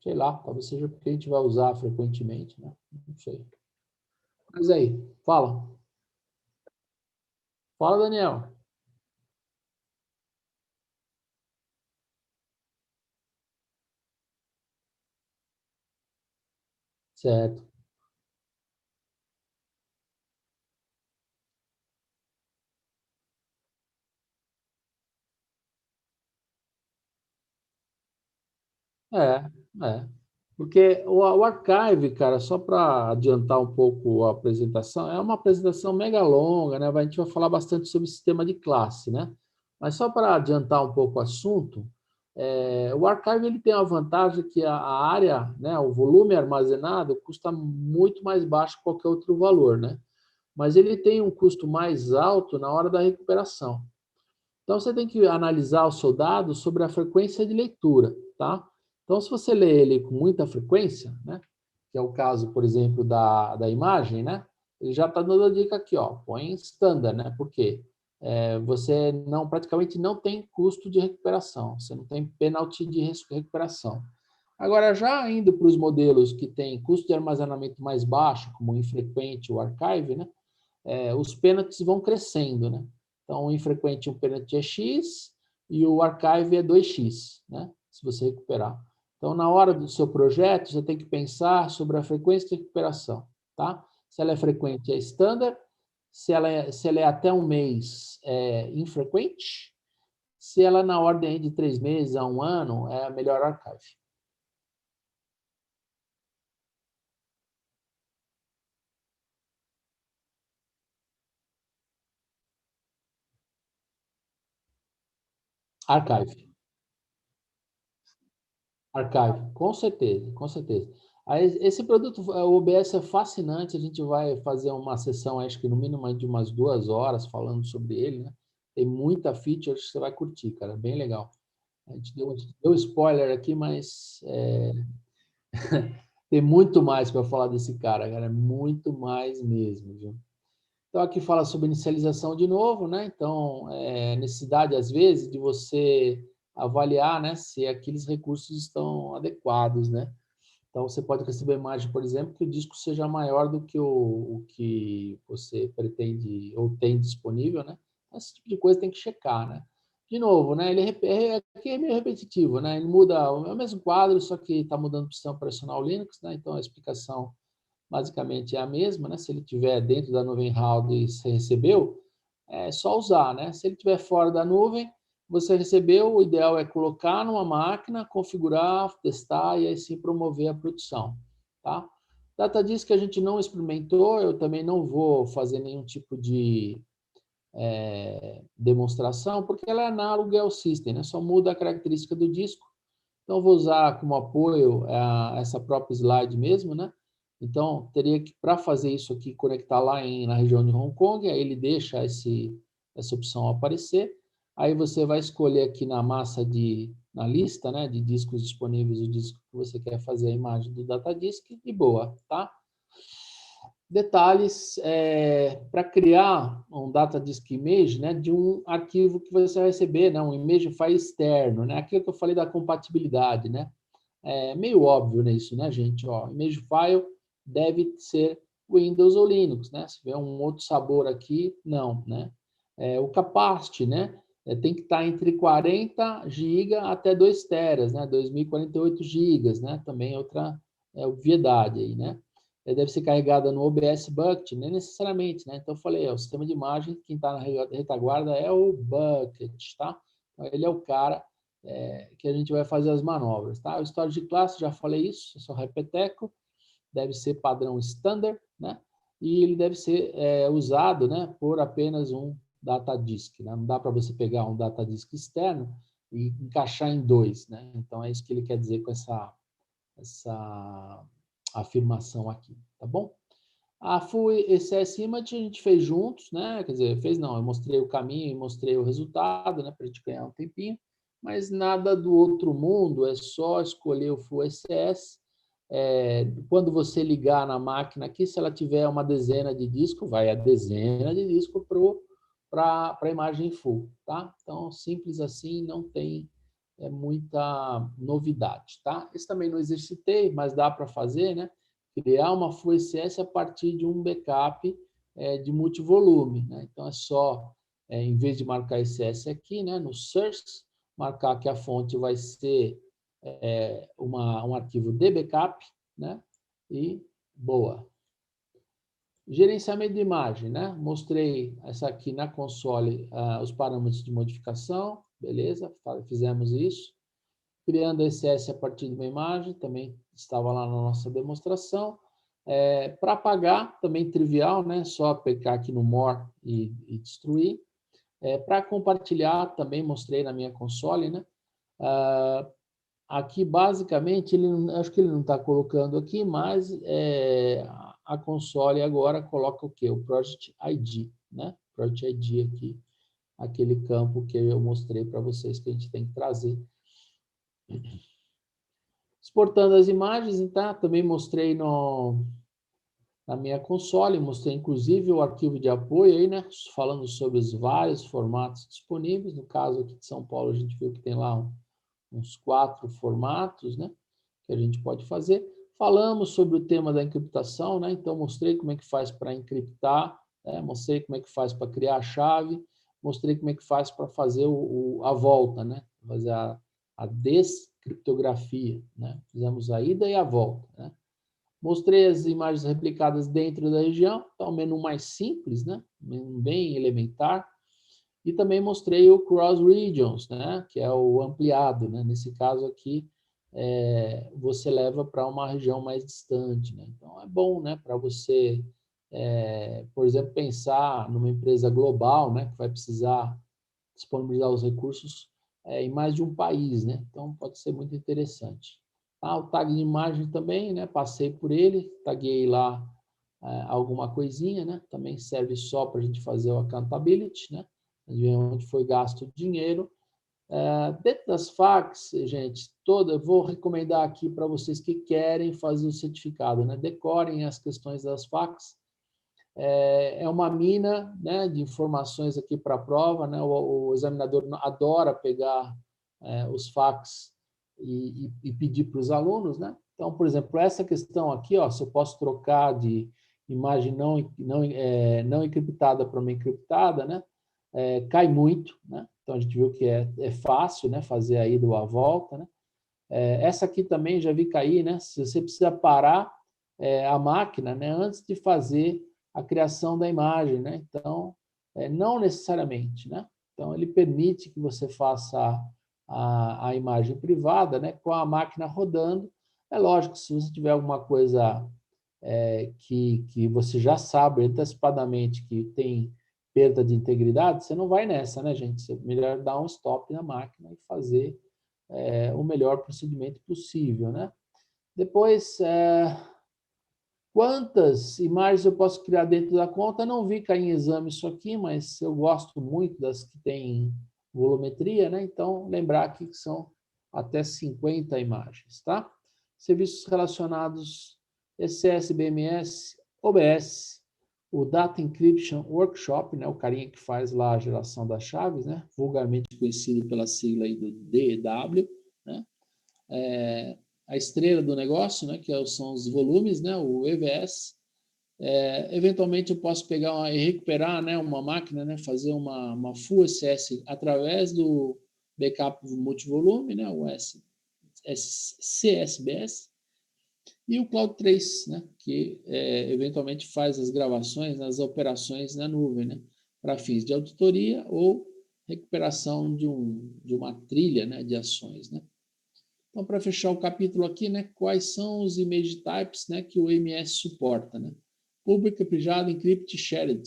Sei lá, talvez seja porque a gente vai usar frequentemente, né? Não sei. Mas aí, fala. Fala, Daniel. Certo. É, é. Porque o Archive, cara, só para adiantar um pouco a apresentação, é uma apresentação mega longa, né? A gente vai falar bastante sobre sistema de classe, né? Mas só para adiantar um pouco o assunto, o Archive ele tem a vantagem que a área, né, o volume armazenado custa muito mais baixo que qualquer outro valor, né? Mas ele tem um custo mais alto na hora da recuperação. Então, você tem que analisar o seu dado sobre a frequência de leitura, tá? Então, se você lê ele com muita frequência, né? Que é o caso, por exemplo, da imagem, né? Ele já está dando a dica aqui, ó, põe em standard, né? Por quê? Você praticamente não tem custo de recuperação, você não tem penalty de recuperação. Agora, já indo para os modelos que têm custo de armazenamento mais baixo, como o infrequente, o archive, né? Os penalties vão crescendo, né? Então, o infrequente, o penalty é X e o archive é 2x, né? Se você recuperar. Então, na hora do seu projeto, você tem que pensar sobre a frequência de recuperação, tá? Se ela é frequente, é standard. Se ela é até um mês, é infrequente. Se ela é na ordem de 3 meses a 1 ano, é a melhor archive. Archive. Archive, com certeza, com certeza. Aí, esse produto, o OBS é fascinante, a gente vai fazer uma sessão, acho que no mínimo de umas 2 horas, falando sobre ele, né? Tem muita feature, acho que você vai curtir, cara, bem legal. A gente deu spoiler aqui, mas tem muito mais para falar desse cara, muito mais mesmo, viu? Então, aqui fala sobre inicialização de novo, né? Então, necessidade, às vezes, de você avaliar, né, se aqueles recursos estão adequados, né? Então, você pode receber imagem, por exemplo, que o disco seja maior do que o que você pretende ou tem disponível, né? Esse tipo de coisa tem que checar, né? De novo, né? Aqui é meio repetitivo, né? Ele muda, é o mesmo quadro, só que está mudando o sistema operacional Linux, né? Então, a explicação basicamente é a mesma, né? Se ele estiver dentro da nuvem RAW e você recebeu, é só usar, né? Se ele estiver fora da nuvem, você recebeu, o ideal é colocar numa máquina, configurar, testar e aí sim promover a produção, tá? DataDisk que a gente não experimentou, eu também não vou fazer nenhum tipo de demonstração, porque ela é análoga ao System, né? Só muda a característica do disco. Então, vou usar como apoio essa própria slide mesmo, né? Então, teria que, para fazer isso aqui, conectar lá na região de Hong Kong, aí ele deixa essa opção aparecer. Aí você vai escolher aqui na lista, né, de discos disponíveis, o disco que você quer fazer a imagem do DataDisk e boa, tá? Detalhes para criar um data disk image, né, de um arquivo que você vai receber, né, um image file externo, né, aquilo que eu falei da compatibilidade, né, é meio óbvio nisso, né, gente, ó, image file deve ser Windows ou Linux, né, se tiver um outro sabor aqui, não, né, o capacity, né, tem que estar entre 40 GB até 2 teras, né, 2048 GB, né, também outra obviedade aí, né, deve ser carregada no OBS Bucket, nem necessariamente, né? Então, eu falei, o sistema de imagem, quem está na retaguarda é o Bucket, tá? Então, ele é o cara que a gente vai fazer as manobras, tá? O storage de classe, já falei isso, é só repeteco, deve ser padrão standard, né? E ele deve ser usado, né, por apenas um data disk, né? Não dá para você pegar um data disk externo e encaixar em dois, né? Então, é isso que ele quer dizer com essa afirmação aqui, tá bom? A Full ECS Image a gente fez juntos, né? Quer dizer, fez não, eu mostrei o caminho e mostrei o resultado, né? Para a gente ganhar um tempinho, mas nada do outro mundo, é só escolher o Full ECS. Quando você ligar na máquina aqui, se ela tiver uma dezena de disco, vai a dezena de disco para a imagem full, tá? Então, simples assim, não tem muita novidade, tá? Esse também não exercitei, mas dá para fazer, né? Criar uma Full ECS a partir de um backup de multivolume, né? Então, é só, em vez de marcar ECS aqui, né, no source, marcar que a fonte vai ser um arquivo de backup, né? E boa. Gerenciamento de imagem, né? Mostrei essa aqui na console, os parâmetros de modificação, beleza? Fizemos isso. Criando ECS a partir de uma imagem, também estava lá na nossa demonstração. Para apagar, também trivial, né? Só aplicar aqui no More e destruir. Para compartilhar, também mostrei na minha console, né? Aqui, basicamente, acho que ele não está colocando aqui, mas a console agora coloca o quê? O Project ID, né? Project ID aqui, aquele campo que eu mostrei para vocês que a gente tem que trazer. Exportando as imagens, então, também mostrei na minha console, mostrei inclusive o arquivo de apoio aí, né? Falando sobre os vários formatos disponíveis. No caso aqui de São Paulo, a gente viu que tem lá uns 4 formatos, né? Que a gente pode fazer. Falamos sobre o tema da encriptação, né? Então, mostrei como é que faz para encriptar, né? Mostrei como é que faz para criar a chave, mostrei como é que faz para fazer a volta, né? Fazer a descriptografia, né? Fizemos a ida e a volta, né? Mostrei as imagens replicadas dentro da região, então, um menu mais simples, né? Bem elementar. E também mostrei o Cross Regions, né? Que é o ampliado, né? Nesse caso aqui, você leva para uma região mais distante, né? Então, é bom, né? Para você, por exemplo, pensar numa empresa global, né? Que vai precisar disponibilizar os recursos em mais de um país, né? Então, pode ser muito interessante. O tag de imagem também, né? Passei por ele, taguei lá alguma coisinha, né? Também serve só para a gente fazer o accountability, né? Onde foi gasto o dinheiro. Dentro das FAQs, gente, eu vou recomendar aqui para vocês que querem fazer o certificado, né? Decorem as questões das FAQs. É uma mina, né, de informações aqui para a prova, né? O examinador adora pegar os FAQs e pedir para os alunos, né? Então, por exemplo, essa questão aqui, ó, se eu posso trocar de imagem não encriptada para uma encriptada, né? Cai muito, né? Então, a gente viu que é fácil, né, fazer a ida ou a volta, né? Essa aqui também já vi cair, né? Se você precisa parar a máquina, né, antes de fazer a criação da imagem, né? Então, não necessariamente, né? Então, ele permite que você faça a imagem privada, né, com a máquina rodando. É lógico, se você tiver alguma coisa que você já sabe antecipadamente que tem perda de integridade, você não vai nessa, né, gente? É melhor dar um stop na máquina e fazer o melhor procedimento possível, né? Depois, quantas imagens eu posso criar dentro da conta? Não vi cair em exame isso aqui, mas eu gosto muito das que têm volumetria, né? Então, lembrar aqui que são até 50 imagens, tá? Serviços relacionados ECS, BMS, OBS, o Data Encryption Workshop, né, o carinha que faz lá a geração das chaves, né, vulgarmente conhecido pela sigla aí do DEW, né, a estrela do negócio, né, que são os volumes, né, o EVS. Eventualmente eu posso pegar e recuperar, né, uma máquina, né, fazer uma full SS através do backup multivolume, né, o CSBS, e o Cloud 3, né, que eventualmente faz as gravações, as operações na nuvem, né, para fins de auditoria ou recuperação de uma trilha, né, de ações, né. Então, para fechar o capítulo aqui, né, quais são os image types, né, que o MS suporta, né? Public, privado, encrypt, shared.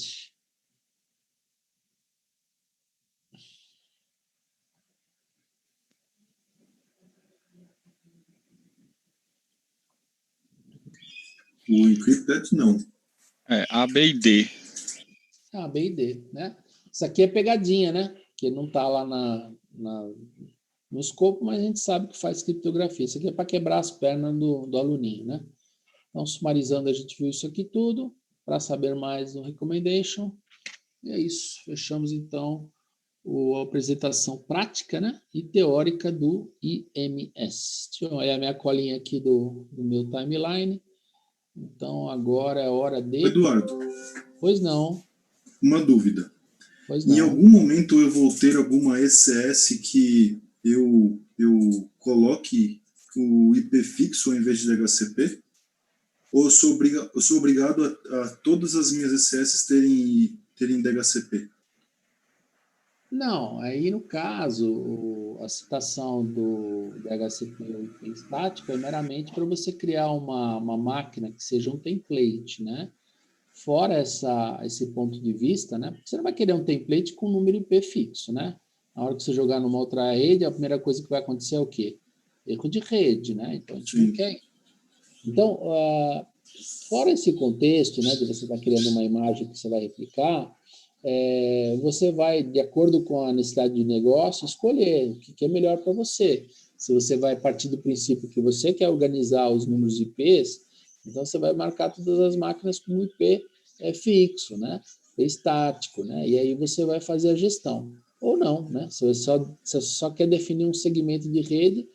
O encrypted não. A, B e D. A, B e D, né? Isso aqui é pegadinha, né? Que não está lá no escopo, mas a gente sabe que faz criptografia. Isso aqui é para quebrar as pernas do aluninho, né? Então, sumarizando, a gente viu isso aqui tudo. Para saber mais no recommendation. E é isso. Fechamos, então, a apresentação prática, né, e teórica do IMS. Deixa eu olhar a minha colinha aqui do meu timeline. Então, agora é hora de... Eduardo. Pois não. Uma dúvida. Pois Em não. algum momento eu vou ter alguma ECS que eu coloque o IP fixo ao invés de DHCP? Ou eu sou obrigado a todas as minhas ECS terem DHCP? Não, aí no caso, a citação do DHCP ou IP estático é meramente para você criar uma máquina que seja um template, né? Fora esse ponto de vista, né? Você não vai querer um template com número IP fixo, né? Na hora que você jogar numa outra rede, a primeira coisa que vai acontecer é o quê? Erro de rede, né? Então, a gente não quer... Então, fora esse contexto, né, de você estar criando uma imagem que você vai replicar, você vai, de acordo com a necessidade de negócio, escolher o que é melhor para você. Se você vai partir do princípio que você quer organizar os números de IPs, então você vai marcar todas as máquinas como IP fixo, né? Estático, né? E aí você vai fazer a gestão. Ou não, né? Se você só quer definir um segmento de rede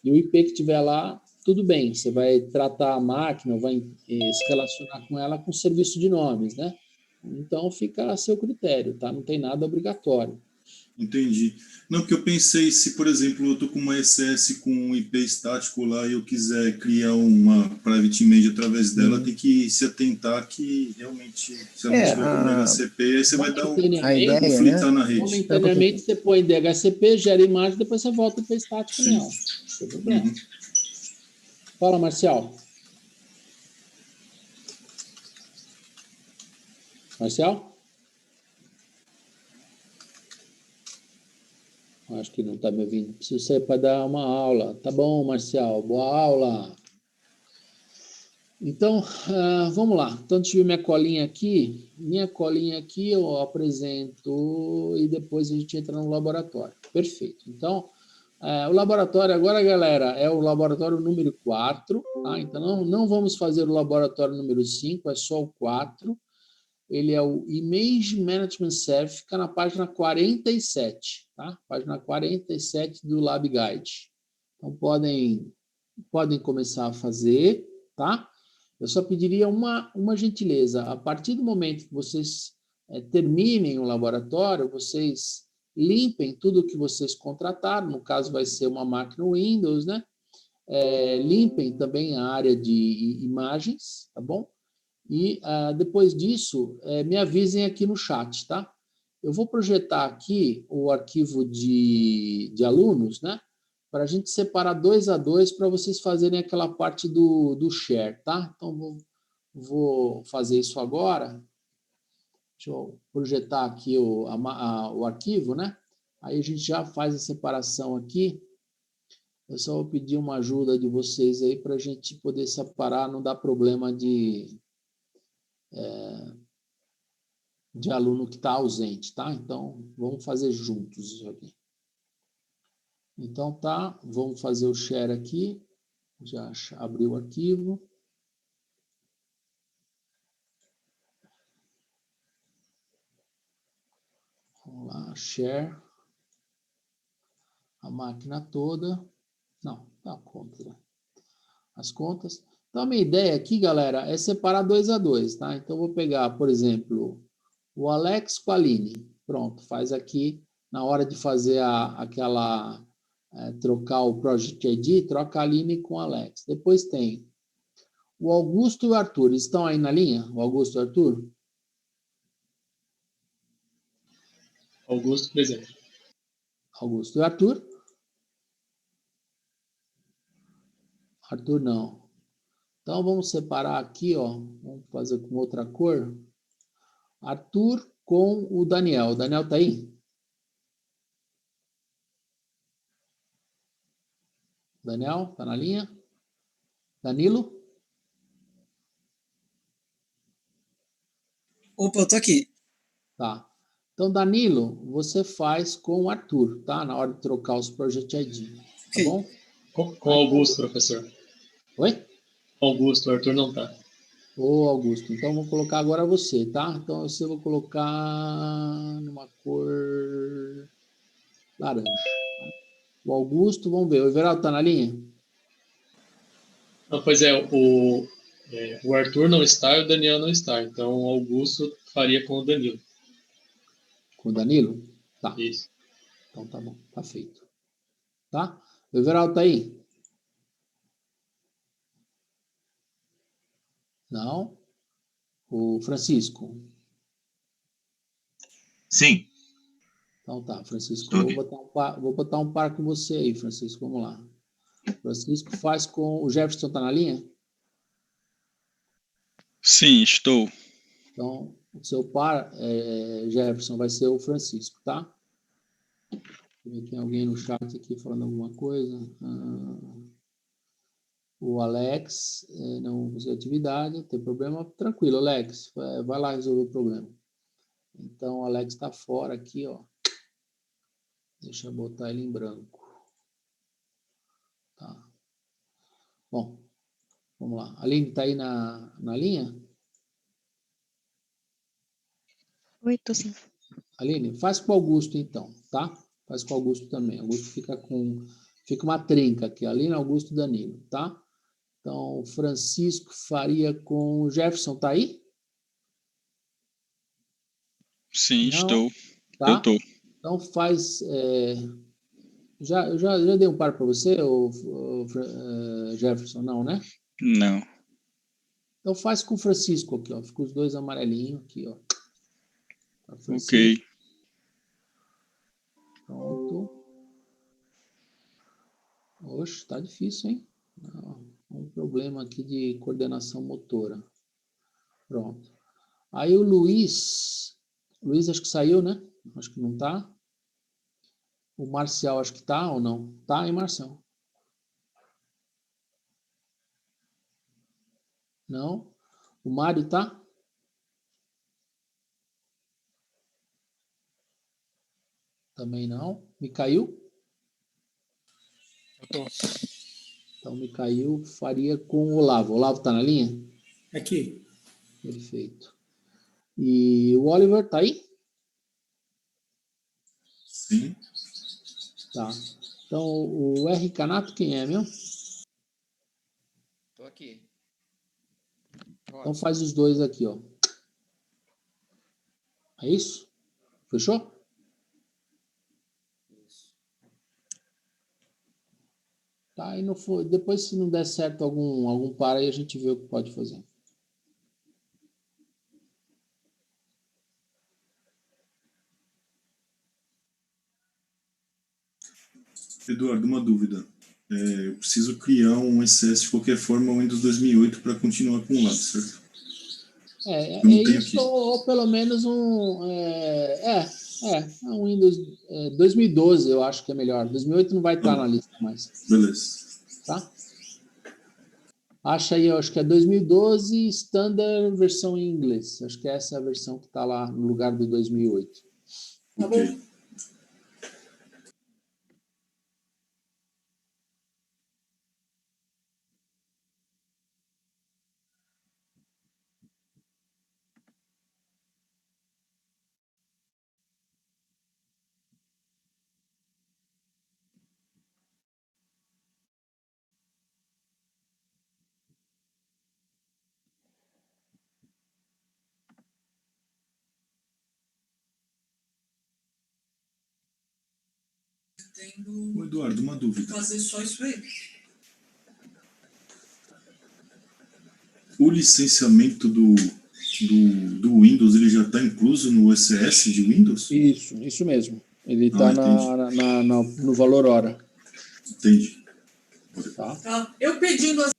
e o IP que tiver lá, tudo bem, você vai tratar a máquina, vai se relacionar com ela com serviço de nomes, né? Então fica a seu critério, tá? Não tem nada obrigatório. Entendi. Não, porque eu pensei, se por exemplo eu estou com uma ECS com um IP estático lá e eu quiser criar uma private image através dela, tem que se atentar que realmente, se ela não tiver como DHCP, aí você vai dar conflitar na rede. Momentaneamente você põe DHCP, gera imagem, depois você volta para estático nela. Não tem problema. Fala, Marcial. Marcial? Acho que não está me ouvindo. Preciso sair para dar uma aula. Tá bom, Marcial. Boa aula. Então, vamos lá. Então, deixa eu ver minha colinha aqui. Minha colinha aqui eu apresento e depois a gente entra no laboratório. Perfeito. Então, o laboratório agora, galera, é o laboratório número 4. Tá? Então, não vamos fazer o laboratório número 5, é só o 4. Ele é o Image Management Service, fica na página 47, tá? Página 47 do Lab Guide. Então, podem começar a fazer, tá? Eu só pediria uma gentileza. A partir do momento que vocês terminem o laboratório, vocês limpem tudo que vocês contrataram, no caso vai ser uma máquina Windows, né? Limpem também a área de imagens, tá bom? E depois disso, me avisem aqui no chat, tá? Eu vou projetar aqui o arquivo de alunos, né? Para a gente separar 2 a 2 para vocês fazerem aquela parte do share, tá? Então, vou fazer isso agora. Deixa eu projetar aqui o arquivo, né? Aí a gente já faz a separação aqui. Eu só vou pedir uma ajuda de vocês aí para a gente poder separar, não dar problema de aluno que está ausente, tá? Então, vamos fazer juntos isso aqui. Então, tá, vamos fazer o share aqui. Já abri o arquivo. Tá, share. A máquina toda. Não, tá conta, né? As contas. Então, a minha ideia aqui, galera, é separar 2 a 2, tá? Então, eu vou pegar, por exemplo, o Alex com a Aline. Pronto, faz aqui, na hora de fazer trocar o Project ID, troca a Aline com o Alex. Depois tem o Augusto e o Arthur. Estão aí na linha? O Augusto e o Arthur? Augusto presente. Augusto e o Arthur? Arthur não. Então, vamos separar aqui, ó. Vamos fazer com outra cor. Arthur com o Daniel. O Daniel tá aí? Daniel, tá na linha? Danilo? Opa, eu tô aqui. Tá. Então, Danilo, você faz com o Arthur, tá? Na hora de trocar os Project ID. Tá Ok. bom? Com Augusto, professor. Oi? Augusto, o Arthur não tá. Ô, Augusto, então vou colocar agora você, tá? Então você vou colocar numa cor laranja. O Augusto, vamos ver. O Everaldo tá na linha? Não, pois é, o Arthur não está e o Daniel não está. Então o Augusto faria com o Danilo. Com o Danilo? Tá. Isso. Então tá bom, tá feito. Tá? O Everaldo tá aí? Não. O Francisco? Sim, Então tá, Francisco, estou eu aqui. vou botar um par com você aí, Francisco, vamos lá. Francisco faz com... O Jefferson tá na linha? Sim, estou. Então, o seu par, Jefferson, vai ser o Francisco, tá? Deixa eu ver, tem alguém no chat aqui falando alguma coisa. O Alex não conseguiu atividade, tem problema? Tranquilo, Alex, vai lá resolver o problema. Então, o Alex está fora aqui, ó. Deixa eu botar ele em branco. Tá. Bom, vamos lá. Aline, está aí na linha? Oi, tô sim. Aline, faz com o Augusto, então, tá? Faz com o Augusto também. Augusto fica uma trinca aqui. Aline, Augusto e Danilo, tá? Então, o Francisco faria com o Jefferson, tá aí? Sim, Não, estou. Eu tá? estou. Então, faz... já dei um par para você, Jefferson? Não, né? Não. Então, faz com o Francisco aqui, ó. Fica os dois amarelinhos aqui, ó. Tá, Francisco. Ok. Pronto. Oxe, tá difícil, hein? Não, um problema aqui de coordenação motora. Pronto. Aí o Luiz acho que saiu, né? Acho que não tá. O Marcial acho que tá ou não? Tá, hein, Marcial? Não. O Mário tá? Também não. Micael? Eu tô. Então, Micael faria com o Olavo. O Olavo tá na linha? Aqui. Perfeito. E o Oliver tá aí? Sim. Tá. Então, o R. Canato, quem é, meu? Tô aqui. Então, faz os dois aqui, ó. É isso? Fechou? Isso. Tá, e não for, depois, se não der certo algum par aí, a gente vê o que pode fazer. Eduardo, uma dúvida. Eu preciso criar um SS de qualquer forma o Windows 2008 para continuar com o lado, certo? É Eu não tenho isso, aqui. ou pelo menos um Windows 2012, eu acho que é melhor. 2008 não vai estar na lista mais, Beleza. tá? Acha aí, eu acho que é 2012 Standard versão em inglês. Acho que essa é a versão que está lá no lugar do 2008. Tá Ok. bom? Ô, Eduardo, uma dúvida. Fazer só isso aí. O licenciamento do Windows, ele já está incluso no ECS de Windows? Isso mesmo. Ele está entendi. no valor hora. Entendi. Tá? Tá? Eu pedindo as...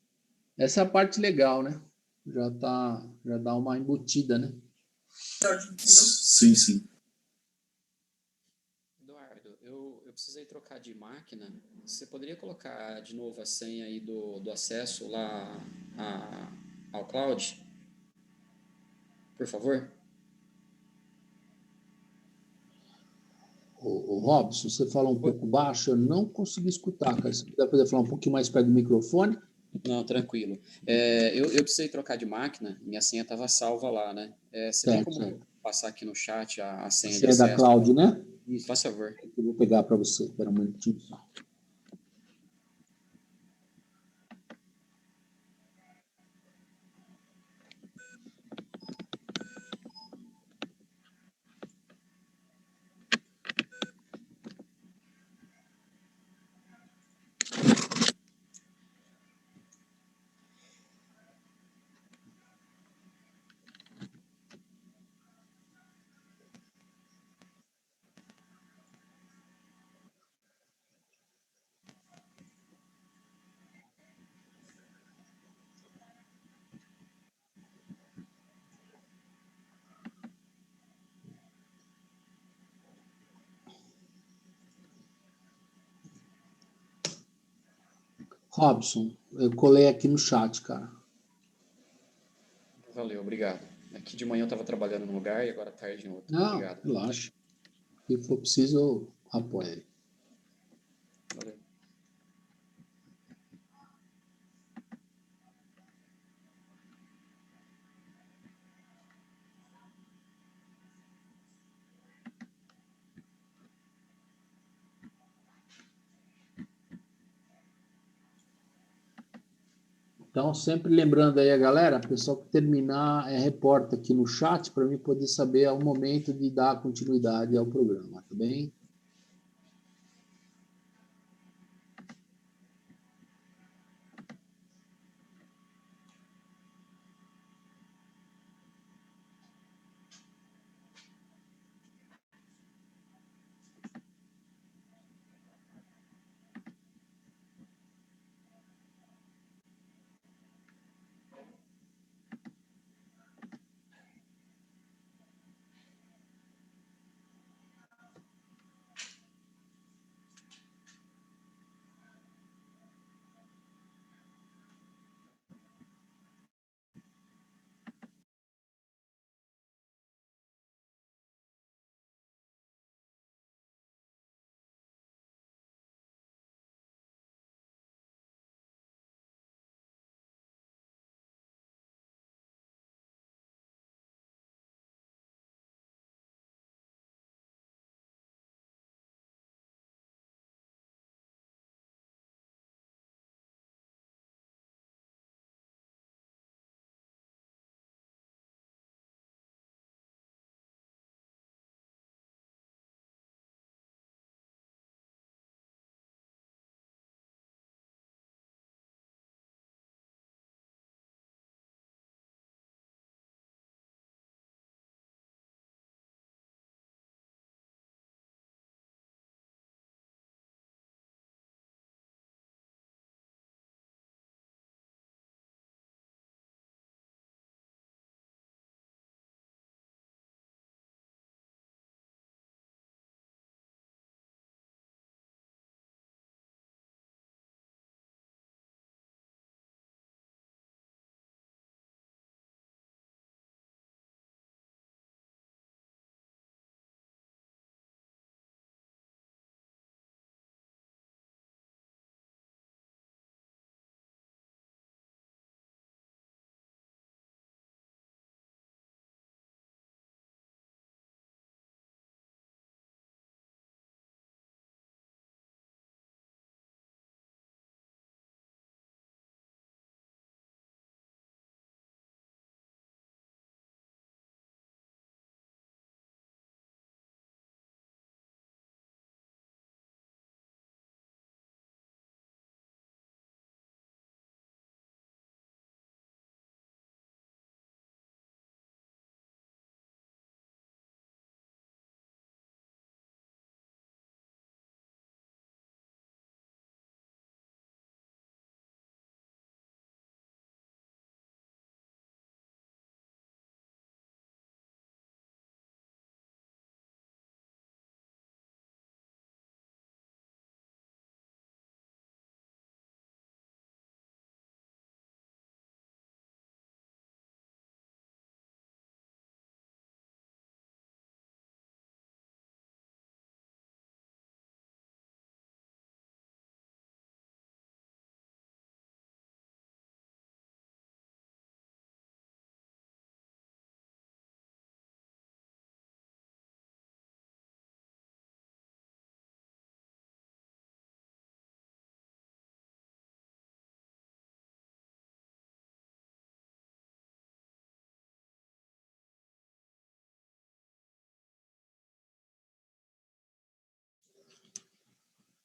Essa é a parte legal, né? Já dá uma embutida, né? Sim, sim. Eduardo, eu precisei trocar de máquina. Você poderia colocar de novo a senha aí do acesso lá ao cloud? Por favor? O Robson, você fala um pouco baixo, eu não consegui escutar, cara. Se puder poder falar um pouquinho mais perto do microfone. Não, tranquilo. Eu precisei trocar de máquina, minha senha estava salva lá, né? Você tem como passar aqui no chat a senha de Você é da acesso? Cloud, né? Isso, faz favor. Eu vou pegar para você. Espera um minutinho só. Robson, eu colei aqui no chat, cara. Valeu, obrigado. Aqui de manhã eu estava trabalhando num lugar e agora à tarde em outro. Não, Obrigado. relaxa. Se for preciso, eu apoio aí. Valeu. Então, sempre lembrando aí a galera, pessoal que terminar, reporta aqui no chat para mim poder saber o momento de dar continuidade ao programa, tá bem?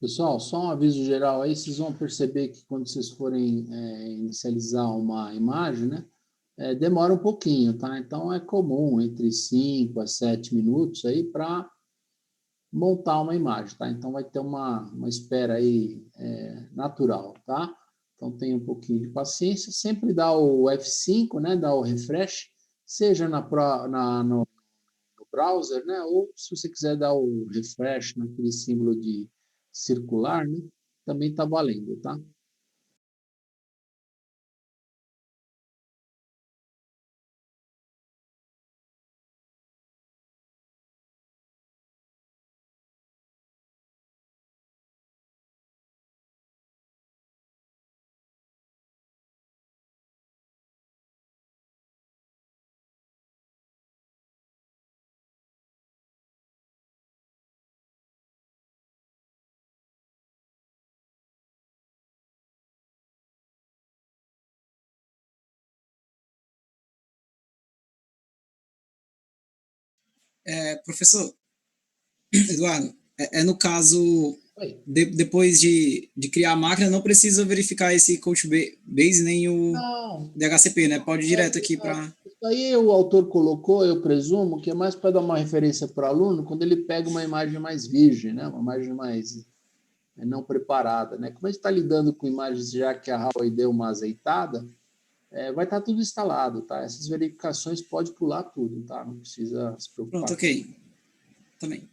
Pessoal, só um aviso geral aí, vocês vão perceber que quando vocês forem inicializar uma imagem, né, demora um pouquinho, tá? Então é comum entre 5 a 7 minutos aí para montar uma imagem, tá? Então vai ter uma espera aí natural, tá? Então tenha um pouquinho de paciência, sempre dá o F5, né, dá o refresh, seja no browser, né, ou se você quiser dar o refresh naquele símbolo de circular, né, também está valendo, tá? Professor Eduardo, no caso, Oi. depois de criar a máquina, não precisa verificar esse Couchbase nem o Não, DHCP, né? Pode ir direto aqui exato. para... Isso aí o autor colocou, eu presumo, que é mais para dar uma referência para o aluno quando ele pega uma imagem mais virgem, né? Uma imagem mais não preparada, né? Como a gente está lidando com imagens já que a Huawei deu uma azeitada, vai estar tudo instalado, tá? Essas verificações pode pular tudo, tá? Não precisa se Pronto, preocupar com isso. ok. Também.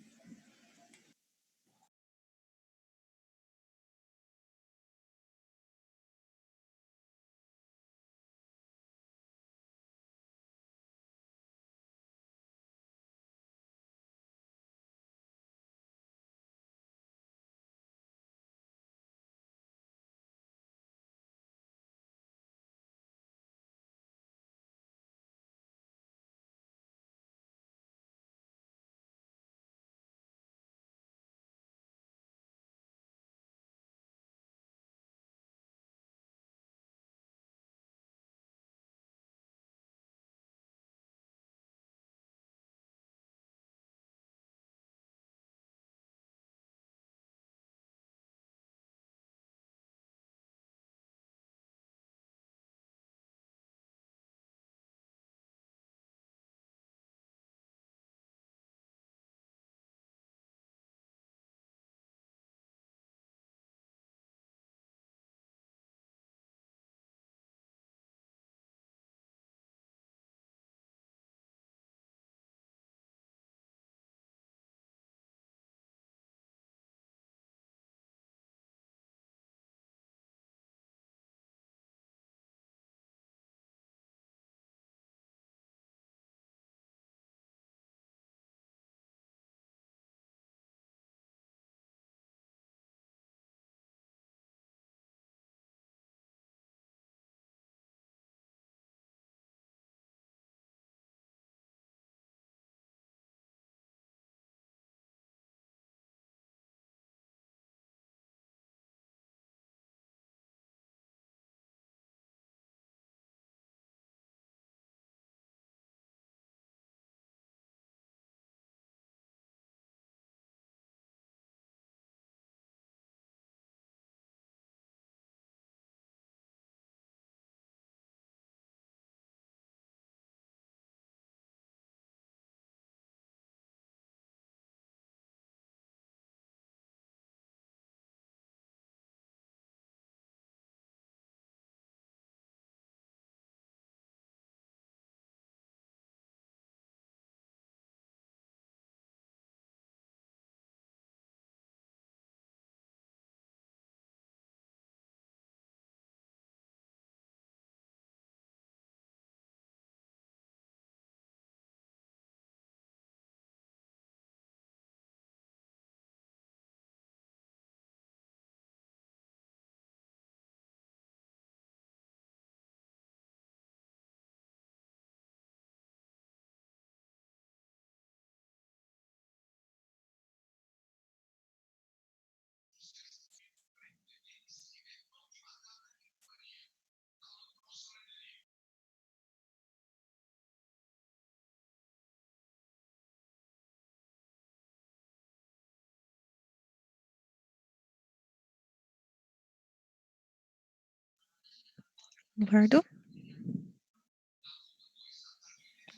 Eduardo?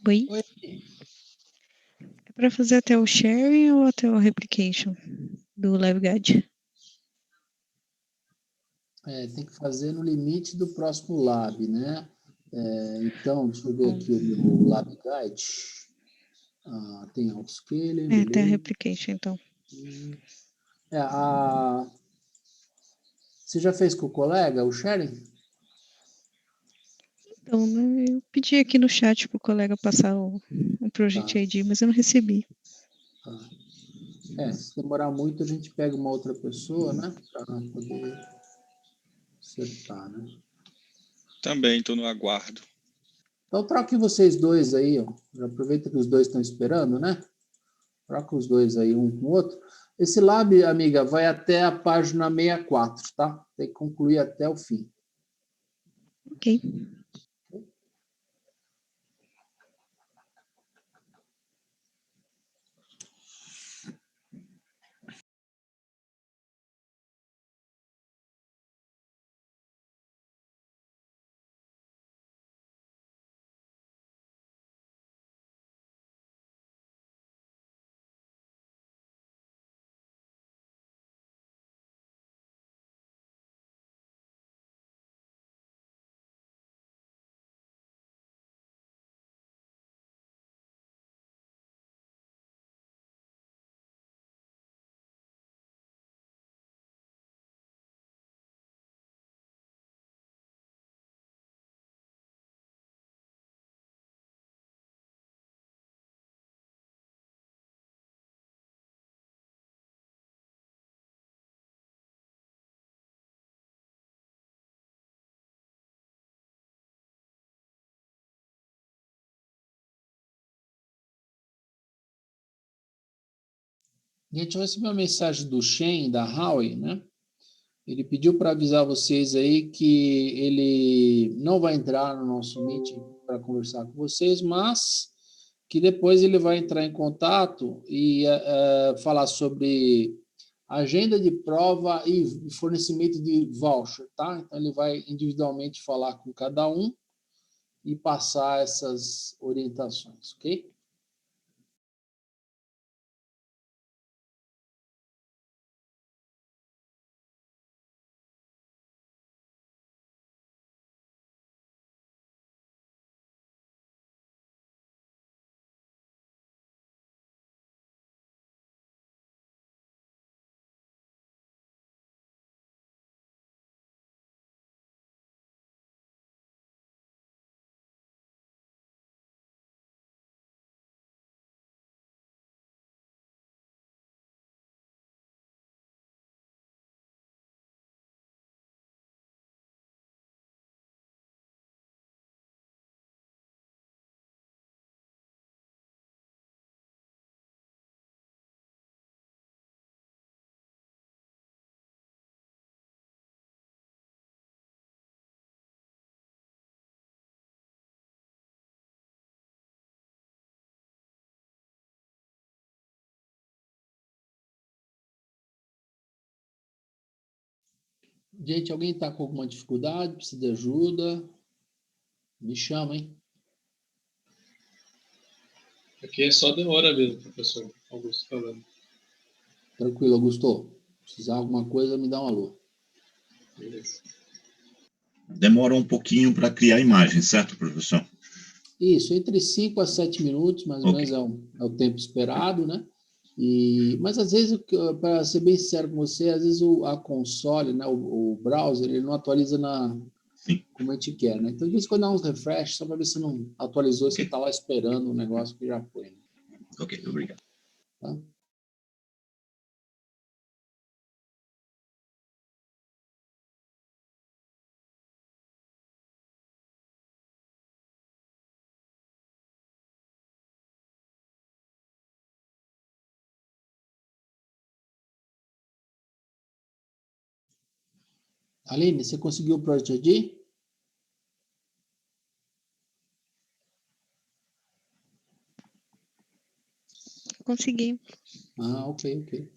Oi? Oi. É para fazer até o sharing ou até o replication do LiveGuide? Tem que fazer no limite do próximo lab, né? Então, deixa eu ver aqui o meu lab guide. Tem autoscaling, Até a beleza. replication, então. É, a... Você já fez com o colega o sharing? Então, né, eu pedi aqui no chat pro colega passar o Project Tá. ID, mas eu não recebi. Se demorar muito, a gente pega uma outra pessoa, né? Para poder acertar, né? Também estou no aguardo. Então, troquem vocês dois aí, ó. Já aproveita que os dois estão esperando, né? Troca os dois aí, um com o outro. Esse lab, amiga, vai até a página 64, tá? Tem que concluir até o fim. Ok. Gente, eu recebi uma mensagem do Shen, da Howie, né? Ele pediu para avisar vocês aí que ele não vai entrar no nosso meeting para conversar com vocês, mas que depois ele vai entrar em contato e falar sobre agenda de prova e fornecimento de voucher, tá? Então ele vai individualmente falar com cada um e passar essas orientações, ok? Gente, alguém está com alguma dificuldade, precisa de ajuda? Me chama, hein? Aqui é só demora mesmo, professor Augusto falando. Tranquilo, Augusto. Precisar de alguma coisa, me dá um alô. Beleza. Demora um pouquinho para criar a imagem, certo, professor? Isso, entre 5 a 7 minutos, mais ou menos, é o tempo esperado, né? Mas às vezes, para ser bem sincero com você, às vezes a console, né, o browser, ele não atualiza Sim. como a gente quer, né? Então, de vez em quando dá uns refresh, só para ver se não atualizou, você está lá esperando o negócio que já foi. Né? Ok, obrigado. Tá? Aline, você conseguiu o Project ID? Consegui. Ok, ok.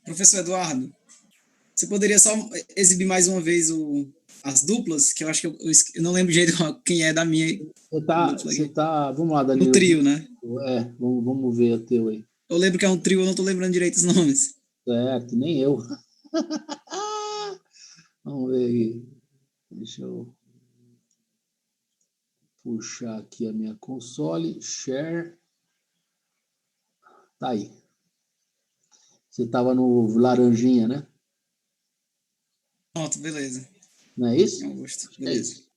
Professor Eduardo, você poderia só exibir mais uma vez as duplas, que eu acho que eu não lembro direito quem é da minha Você tá, vamos lá, no Danilo. trio, né? Vamos ver o teu aí. Eu lembro que é um trio, eu não tô lembrando direito os nomes. Certo, nem eu. Vamos ver aí. Deixa eu puxar aqui a minha console. Share. Tá aí. Você estava no laranjinha, né? Pronto, beleza. Não é isso? Augusto, É beleza. isso.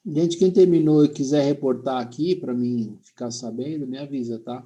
Gente, quem terminou e quiser reportar aqui para mim ficar sabendo, me avisa, tá?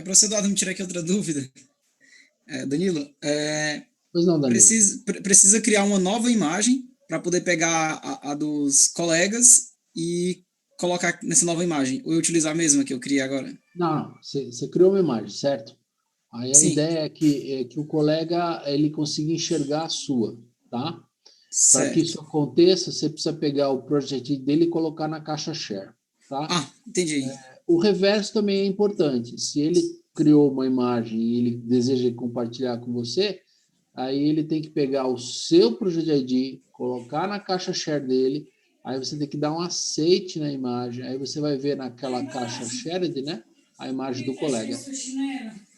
Professor Eduardo, me tirar aqui outra dúvida. Danilo, Pois não, Danilo. precisa criar uma nova imagem para poder pegar a dos colegas e colocar nessa nova imagem, ou eu utilizar a mesma que eu criei agora? Não, você criou uma imagem, certo? Aí a Sim. ideia é que o colega ele consiga enxergar a sua, tá? Para que Certo. isso aconteça, você precisa pegar o projetinho dele e colocar na caixa share, tá? Ah, entendi. O reverso também é importante. Se ele criou uma imagem e ele deseja compartilhar com você, aí ele tem que pegar o seu Project ID, colocar na caixa share dele, aí você tem que dar um aceite na imagem, aí você vai ver naquela caixa shared, né, a imagem do colega.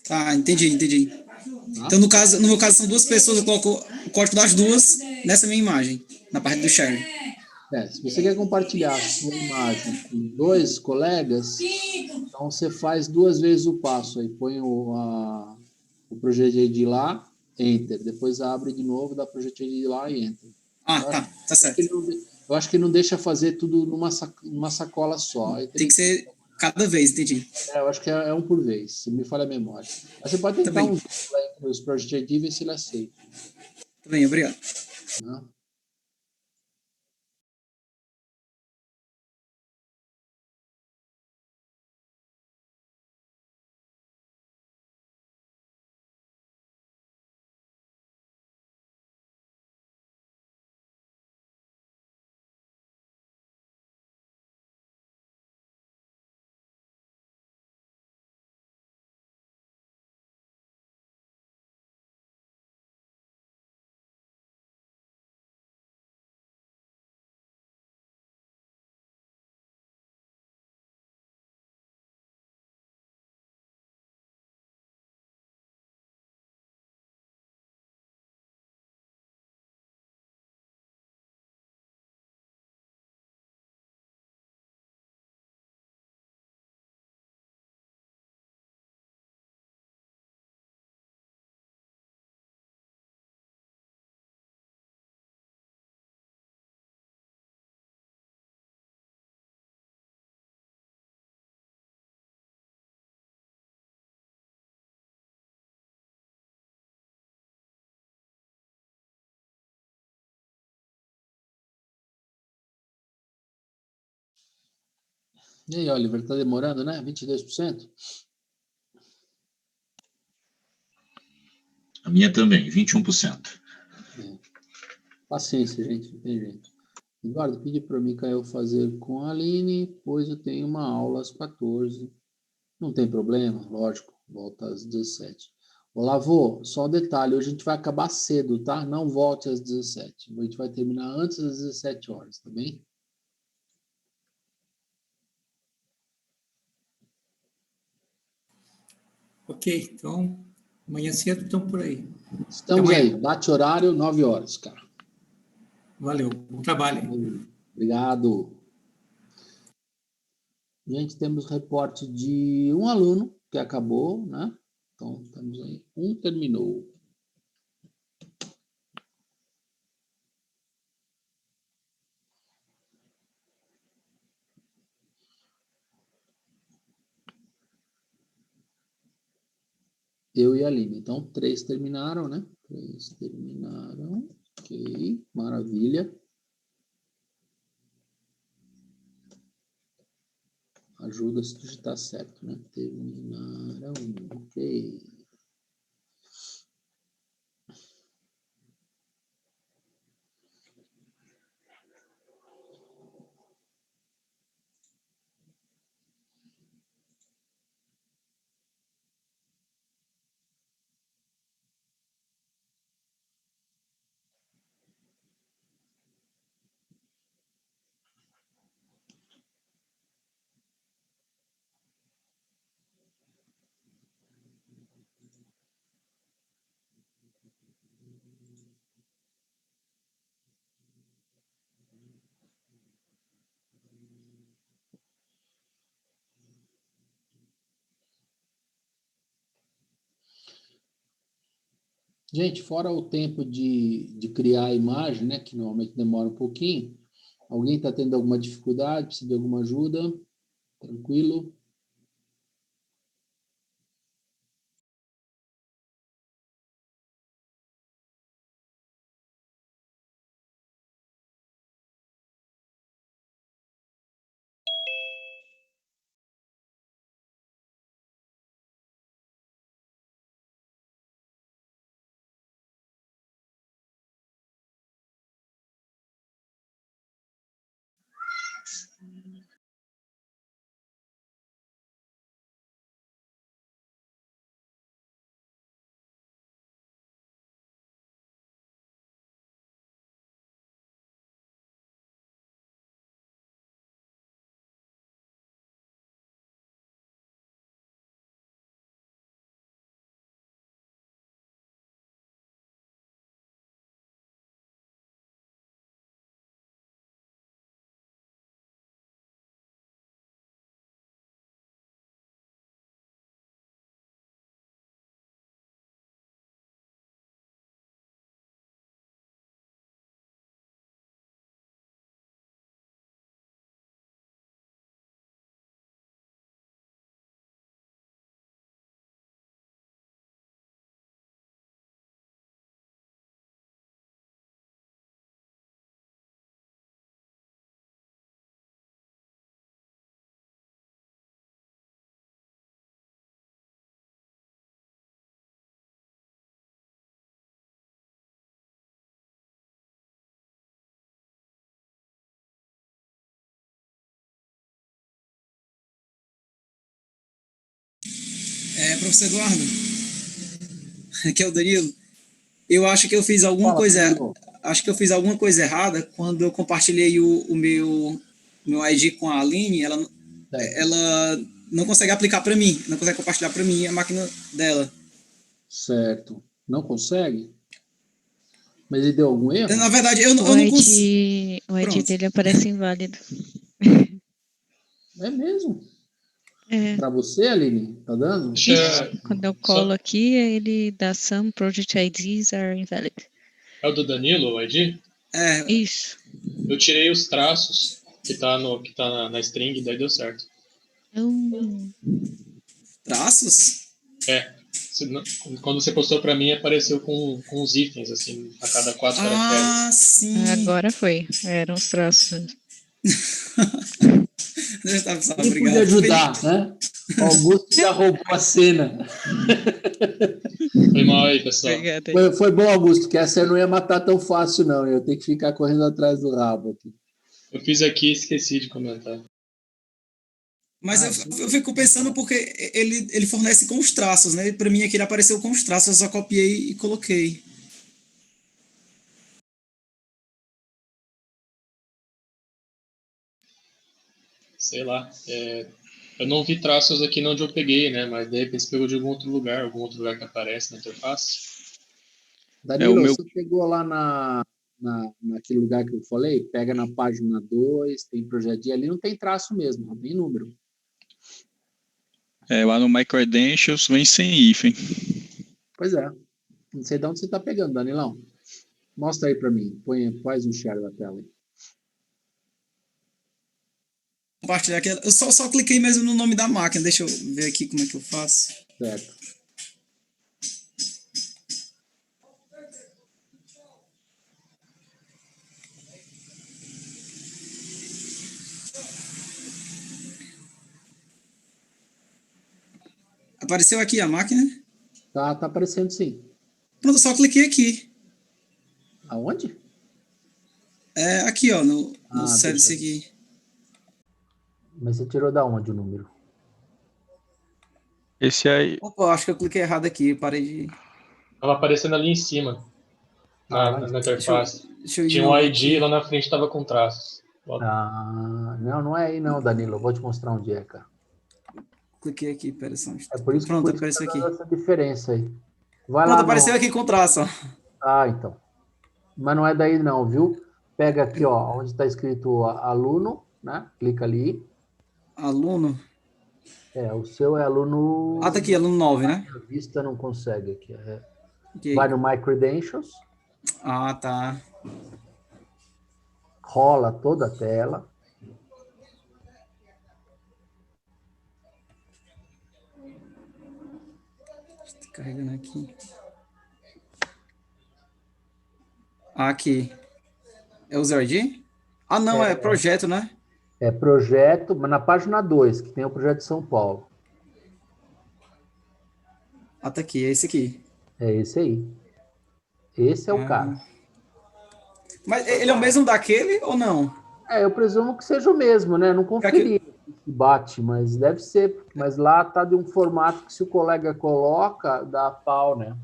Tá, entendi. Tá? Então, no meu caso, são duas pessoas, eu coloco o código das duas nessa minha imagem, na parte do share. Se você quer compartilhar a sua imagem com dois colegas, então você faz duas vezes o passo, aí põe o Project ID lá, Enter, depois abre de novo, dá Project ID lá e Enter. Ah, tá certo. Eu acho que não deixa fazer tudo numa sacola só. Tem que ser cada vez, entendi. Eu acho que é um por vez, se me falha a memória. Mas você pode tentar Também. os Project ID e ver se ele aceita. Também, obrigado. Né? E aí, Oliver, está demorando, né? 22%? A minha também, 21%. Paciência, gente, não tem jeito. Eduardo, pedi para o Micael fazer com a Aline, pois eu tenho uma aula às 14. Não tem problema, lógico, volta às 17. Olavo, só um detalhe, hoje a gente vai acabar cedo, tá? Não volte às 17. A gente vai terminar antes das 17 horas, tá bem? Ok, então, amanhã cedo estão por aí. Estamos aí, bate horário, 9 horas, cara. Valeu, bom trabalho. Obrigado. Gente, temos reporte de um aluno que acabou, né? Então, estamos aí. Um terminou. Eu e a Aline. Então, 3 terminaram, né? 3 terminaram. Ok, maravilha. Ajuda se digitar certo, né? Terminaram. Ok. Gente, fora o tempo de criar a imagem, né? Que normalmente demora um pouquinho. Alguém está tendo alguma dificuldade? Precisa de alguma ajuda? Tranquilo? Professor Eduardo, aqui é o Danilo. Eu acho que eu fiz alguma acho que eu fiz alguma coisa errada quando eu compartilhei o meu ID com a Aline. Ela não consegue aplicar para mim, não consegue compartilhar para mim a máquina dela. Certo. Não consegue? Mas ele deu algum erro? Na verdade, eu não consigo. O ID dele aparece inválido. É mesmo? É. Para você, Aline? Tá dando? Quando eu colo aqui, ele dá some project IDs are invalid. É o do Danilo, o ID? Isso. Eu tirei os traços que tá na string, daí deu certo. Traços? Quando você postou para mim, apareceu com os itens, assim, a cada 4 caracteres. Sim. Agora foi. Eram os traços. Quem Obrigado. podia ajudar, né? O Augusto já roubou a cena. Foi mal aí, pessoal. Obrigada. Foi bom, Augusto, que essa eu não ia matar tão fácil, não. Eu tenho que ficar correndo atrás do rabo aqui. Eu fiz aqui e esqueci de comentar. Mas eu fico pensando porque ele fornece com os traços, né? Para mim aqui ele apareceu com os traços, eu só copiei e coloquei. Sei lá. Eu não vi traços aqui onde eu peguei, né? Mas de repente você pegou de algum outro lugar que aparece na interface. Danilo, o meu- você pegou lá naquele lugar que eu falei? Pega na página 2, tem projetinho ali, não tem traço mesmo, não tem número. Lá no My Credentials vem sem hífen. Pois é. Não sei de onde você está pegando, Danilão. Mostra aí para mim. Faz um share da tela aí. Compartilhar aqui. Eu só cliquei mesmo no nome da máquina. Deixa eu ver aqui como é que eu faço. Certo. Apareceu aqui a máquina? Tá aparecendo sim. Pronto, eu só cliquei aqui. Aonde? Aqui, ó, no service deixa eu ver. aqui. Mas você tirou da onde o número? Esse aí, Opa, eu acho que eu cliquei errado aqui. Parei de. Tava aparecendo ali em cima, lá em na cima. interface. Deixa eu ir de Tinha um novo ID aqui. lá na frente, estava com traços. Não é aí não, Danilo. Eu vou te mostrar onde é, cara. Cliquei aqui, pera só. É por isso Pronto, que apareceu tá aqui. dando essa diferença aí. Vai Pronto, lá apareceu no... aqui com traço, ó. Então. Mas não é daí não, viu? Pega aqui, ó, onde está escrito aluno, né? Clica ali. Aluno. O seu é aluno... Ah, tá aqui, aluno 9, né? A vista não consegue aqui. Okay. Vai no My Credentials. Ah, tá. Rola toda a tela. Está carregando aqui. Aqui. É user ID? Ah, não, é projeto, né? É projeto, mas na página 2, que tem o projeto de São Paulo. Ah, tá aqui, é esse aqui. É esse aí. Esse é o cara. Mas ele é o mesmo daquele ou não? Eu presumo que seja o mesmo, né? Não conferi se bate, mas deve ser. Mas lá tá de um formato que se o colega coloca, dá pau, né?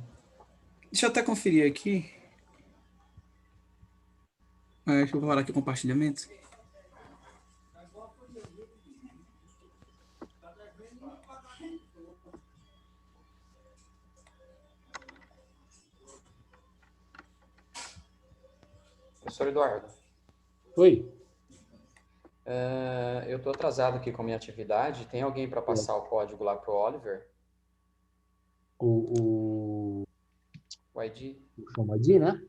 Deixa eu até conferir aqui. Deixa eu parar aqui o compartilhamento. Professor Eduardo. Oi. Eu estou atrasado aqui com a minha atividade. Tem alguém para passar o código lá para o Oliver? O ID? O Xamadi, né?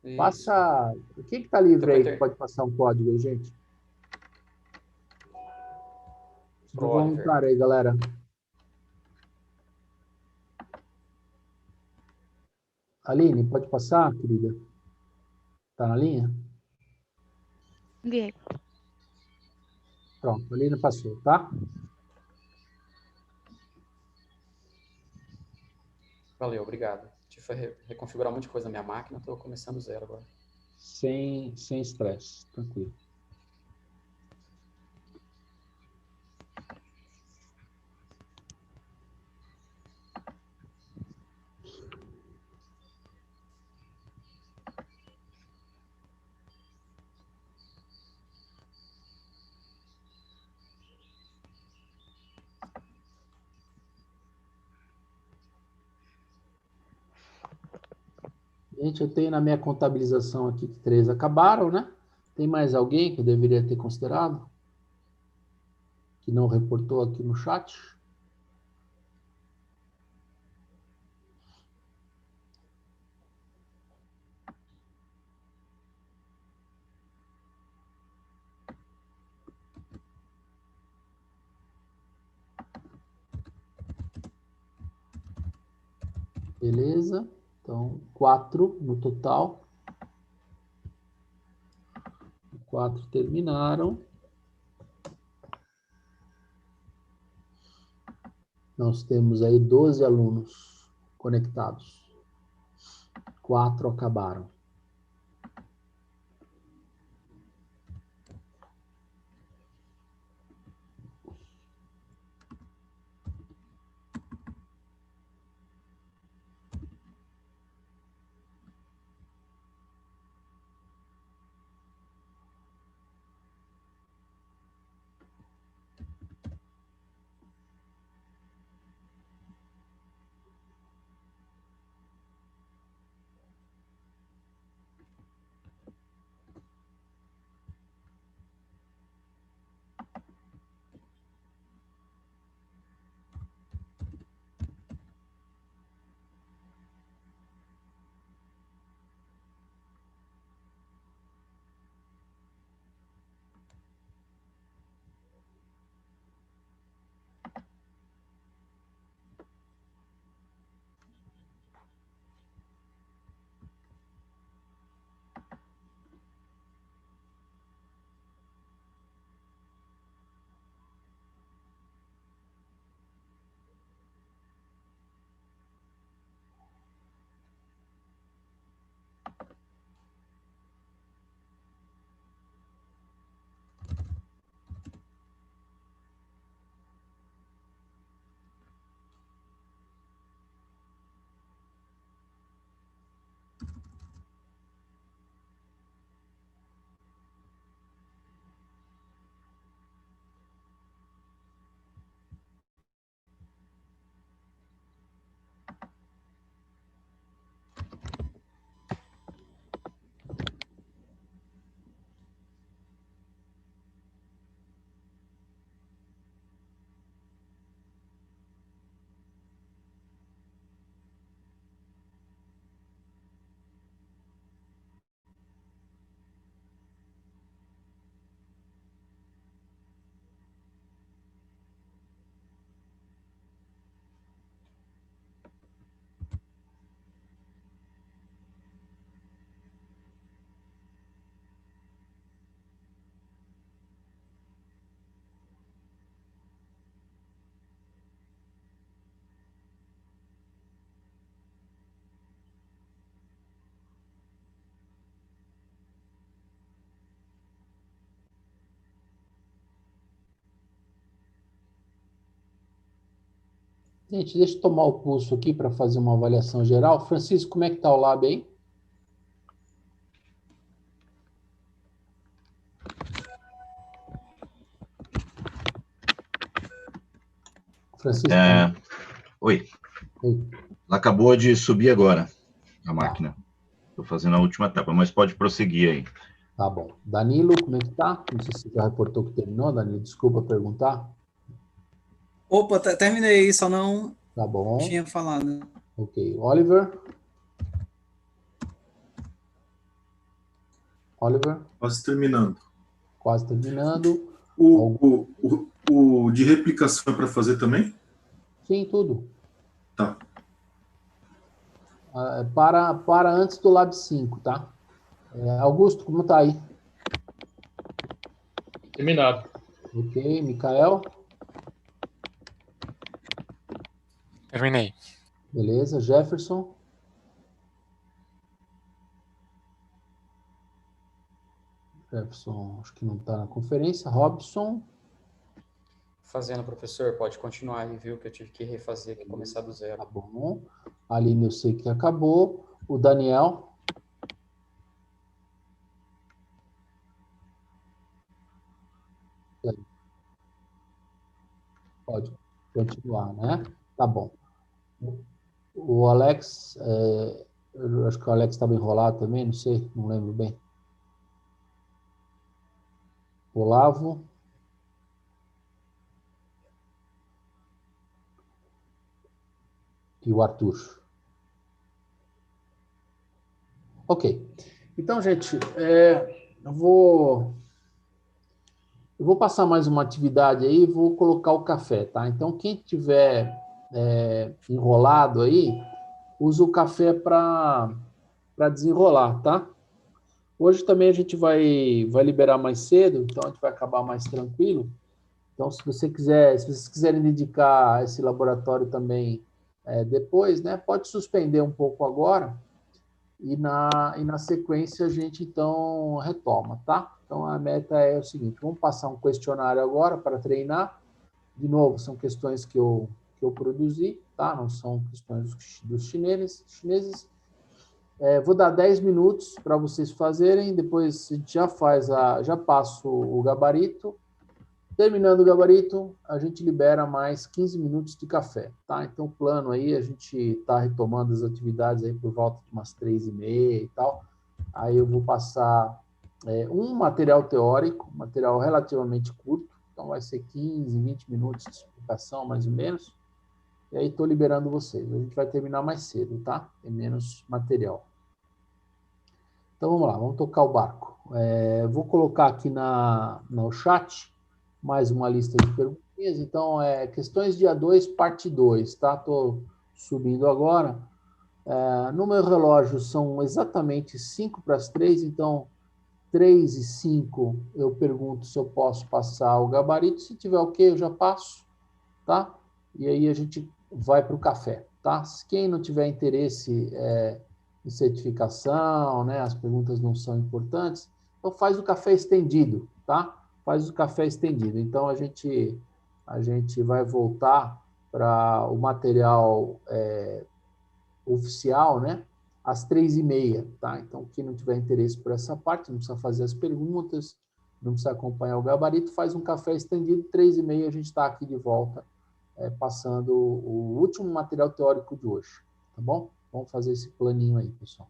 Isso. Passa... Quem que tá livre aí que pode passar um código aí, gente? Pro Voluntário aí, galera. Aline, pode passar, querida? Tá na linha? Enviei. Pronto, a Aline passou, tá? Valeu, obrigado. Tive que reconfigurar um monte de coisa na minha máquina, estou começando zero agora. Sem estresse, tranquilo. Gente, eu tenho na minha contabilização aqui que 3 acabaram, né? Tem mais alguém que eu deveria ter considerado? Que não reportou aqui no chat? Beleza. Então, 4 no total. 4 terminaram. Nós temos aí 12 alunos conectados. 4 acabaram. Gente, deixa eu tomar o pulso aqui para fazer uma avaliação geral. Francisco, como é que está o lab aí? Francisco? Oi. Oi. Ela acabou de subir agora, a máquina. Estou fazendo a última etapa, mas pode prosseguir aí. Tá bom. Danilo, como é que tá? Não sei se você já reportou que terminou, Danilo. Desculpa perguntar. Opa, terminei, só não Tá bom. tinha falado. Ok. Oliver? Oliver? Quase terminando. Quase terminando. O de replicação é para fazer também? Sim, tudo. Tá. Para antes do Lab 5, tá? Augusto, como tá aí? Terminado. Ok. Mikael? Terminei. Beleza. Jefferson? Jefferson, acho que não está na conferência. Robson? Fazendo, professor, pode continuar aí, viu? Que eu tive que refazer aqui, começar do zero. Tá bom. Aline, eu sei que acabou. O Daniel? Pode continuar, né? Tá bom. O Alex, eu acho que o Alex estava enrolado também, não sei, não lembro bem. Olavo? E o Arthur. Ok. Então, gente, eu vou passar mais uma atividade aí, vou colocar o café, tá? Então, quem tiver enrolado aí, usa o café para desenrolar, tá? Hoje também a gente vai liberar mais cedo, então a gente vai acabar mais tranquilo. Então, se vocês quiserem dedicar esse laboratório também depois, né, pode suspender um pouco agora e na sequência a gente, então, retoma, tá? Então, a meta é o seguinte, vamos passar um questionário agora para treinar. De novo, são questões que eu produzi, tá? Não são questões dos chineses. Vou dar 10 minutos para vocês fazerem, depois a gente já passo o gabarito. Terminando o gabarito, a gente libera mais 15 minutos de café, tá? Então, o plano aí, a gente está retomando as atividades aí por volta de umas 3h30 e tal. Aí eu vou passar um material teórico, material relativamente curto, então vai ser 15, 20 minutos de explicação, mais ou menos. E aí estou liberando vocês. A gente vai terminar mais cedo, tá? Tem menos material. Então, vamos lá, vamos tocar o barco. Vou colocar aqui no chat mais uma lista de perguntinhas. Então, questões dia 2, parte 2, tá? Estou subindo agora. No meu relógio são exatamente 2:55, então 3:05 eu pergunto se eu posso passar o gabarito. Se tiver ok, eu já passo, tá? E aí a gente vai para o café, tá? Quem não tiver interesse em certificação, né? As perguntas não são importantes, então faz o café estendido, tá? Faz o café estendido. Então, a gente vai voltar para o material oficial, né? Às 3:30, tá? Então, quem não tiver interesse por essa parte, não precisa fazer as perguntas, não precisa acompanhar o gabarito, faz um café estendido, 3:30 a gente está aqui de volta, passando o último material teórico de hoje, tá bom? Vamos fazer esse planinho aí, pessoal.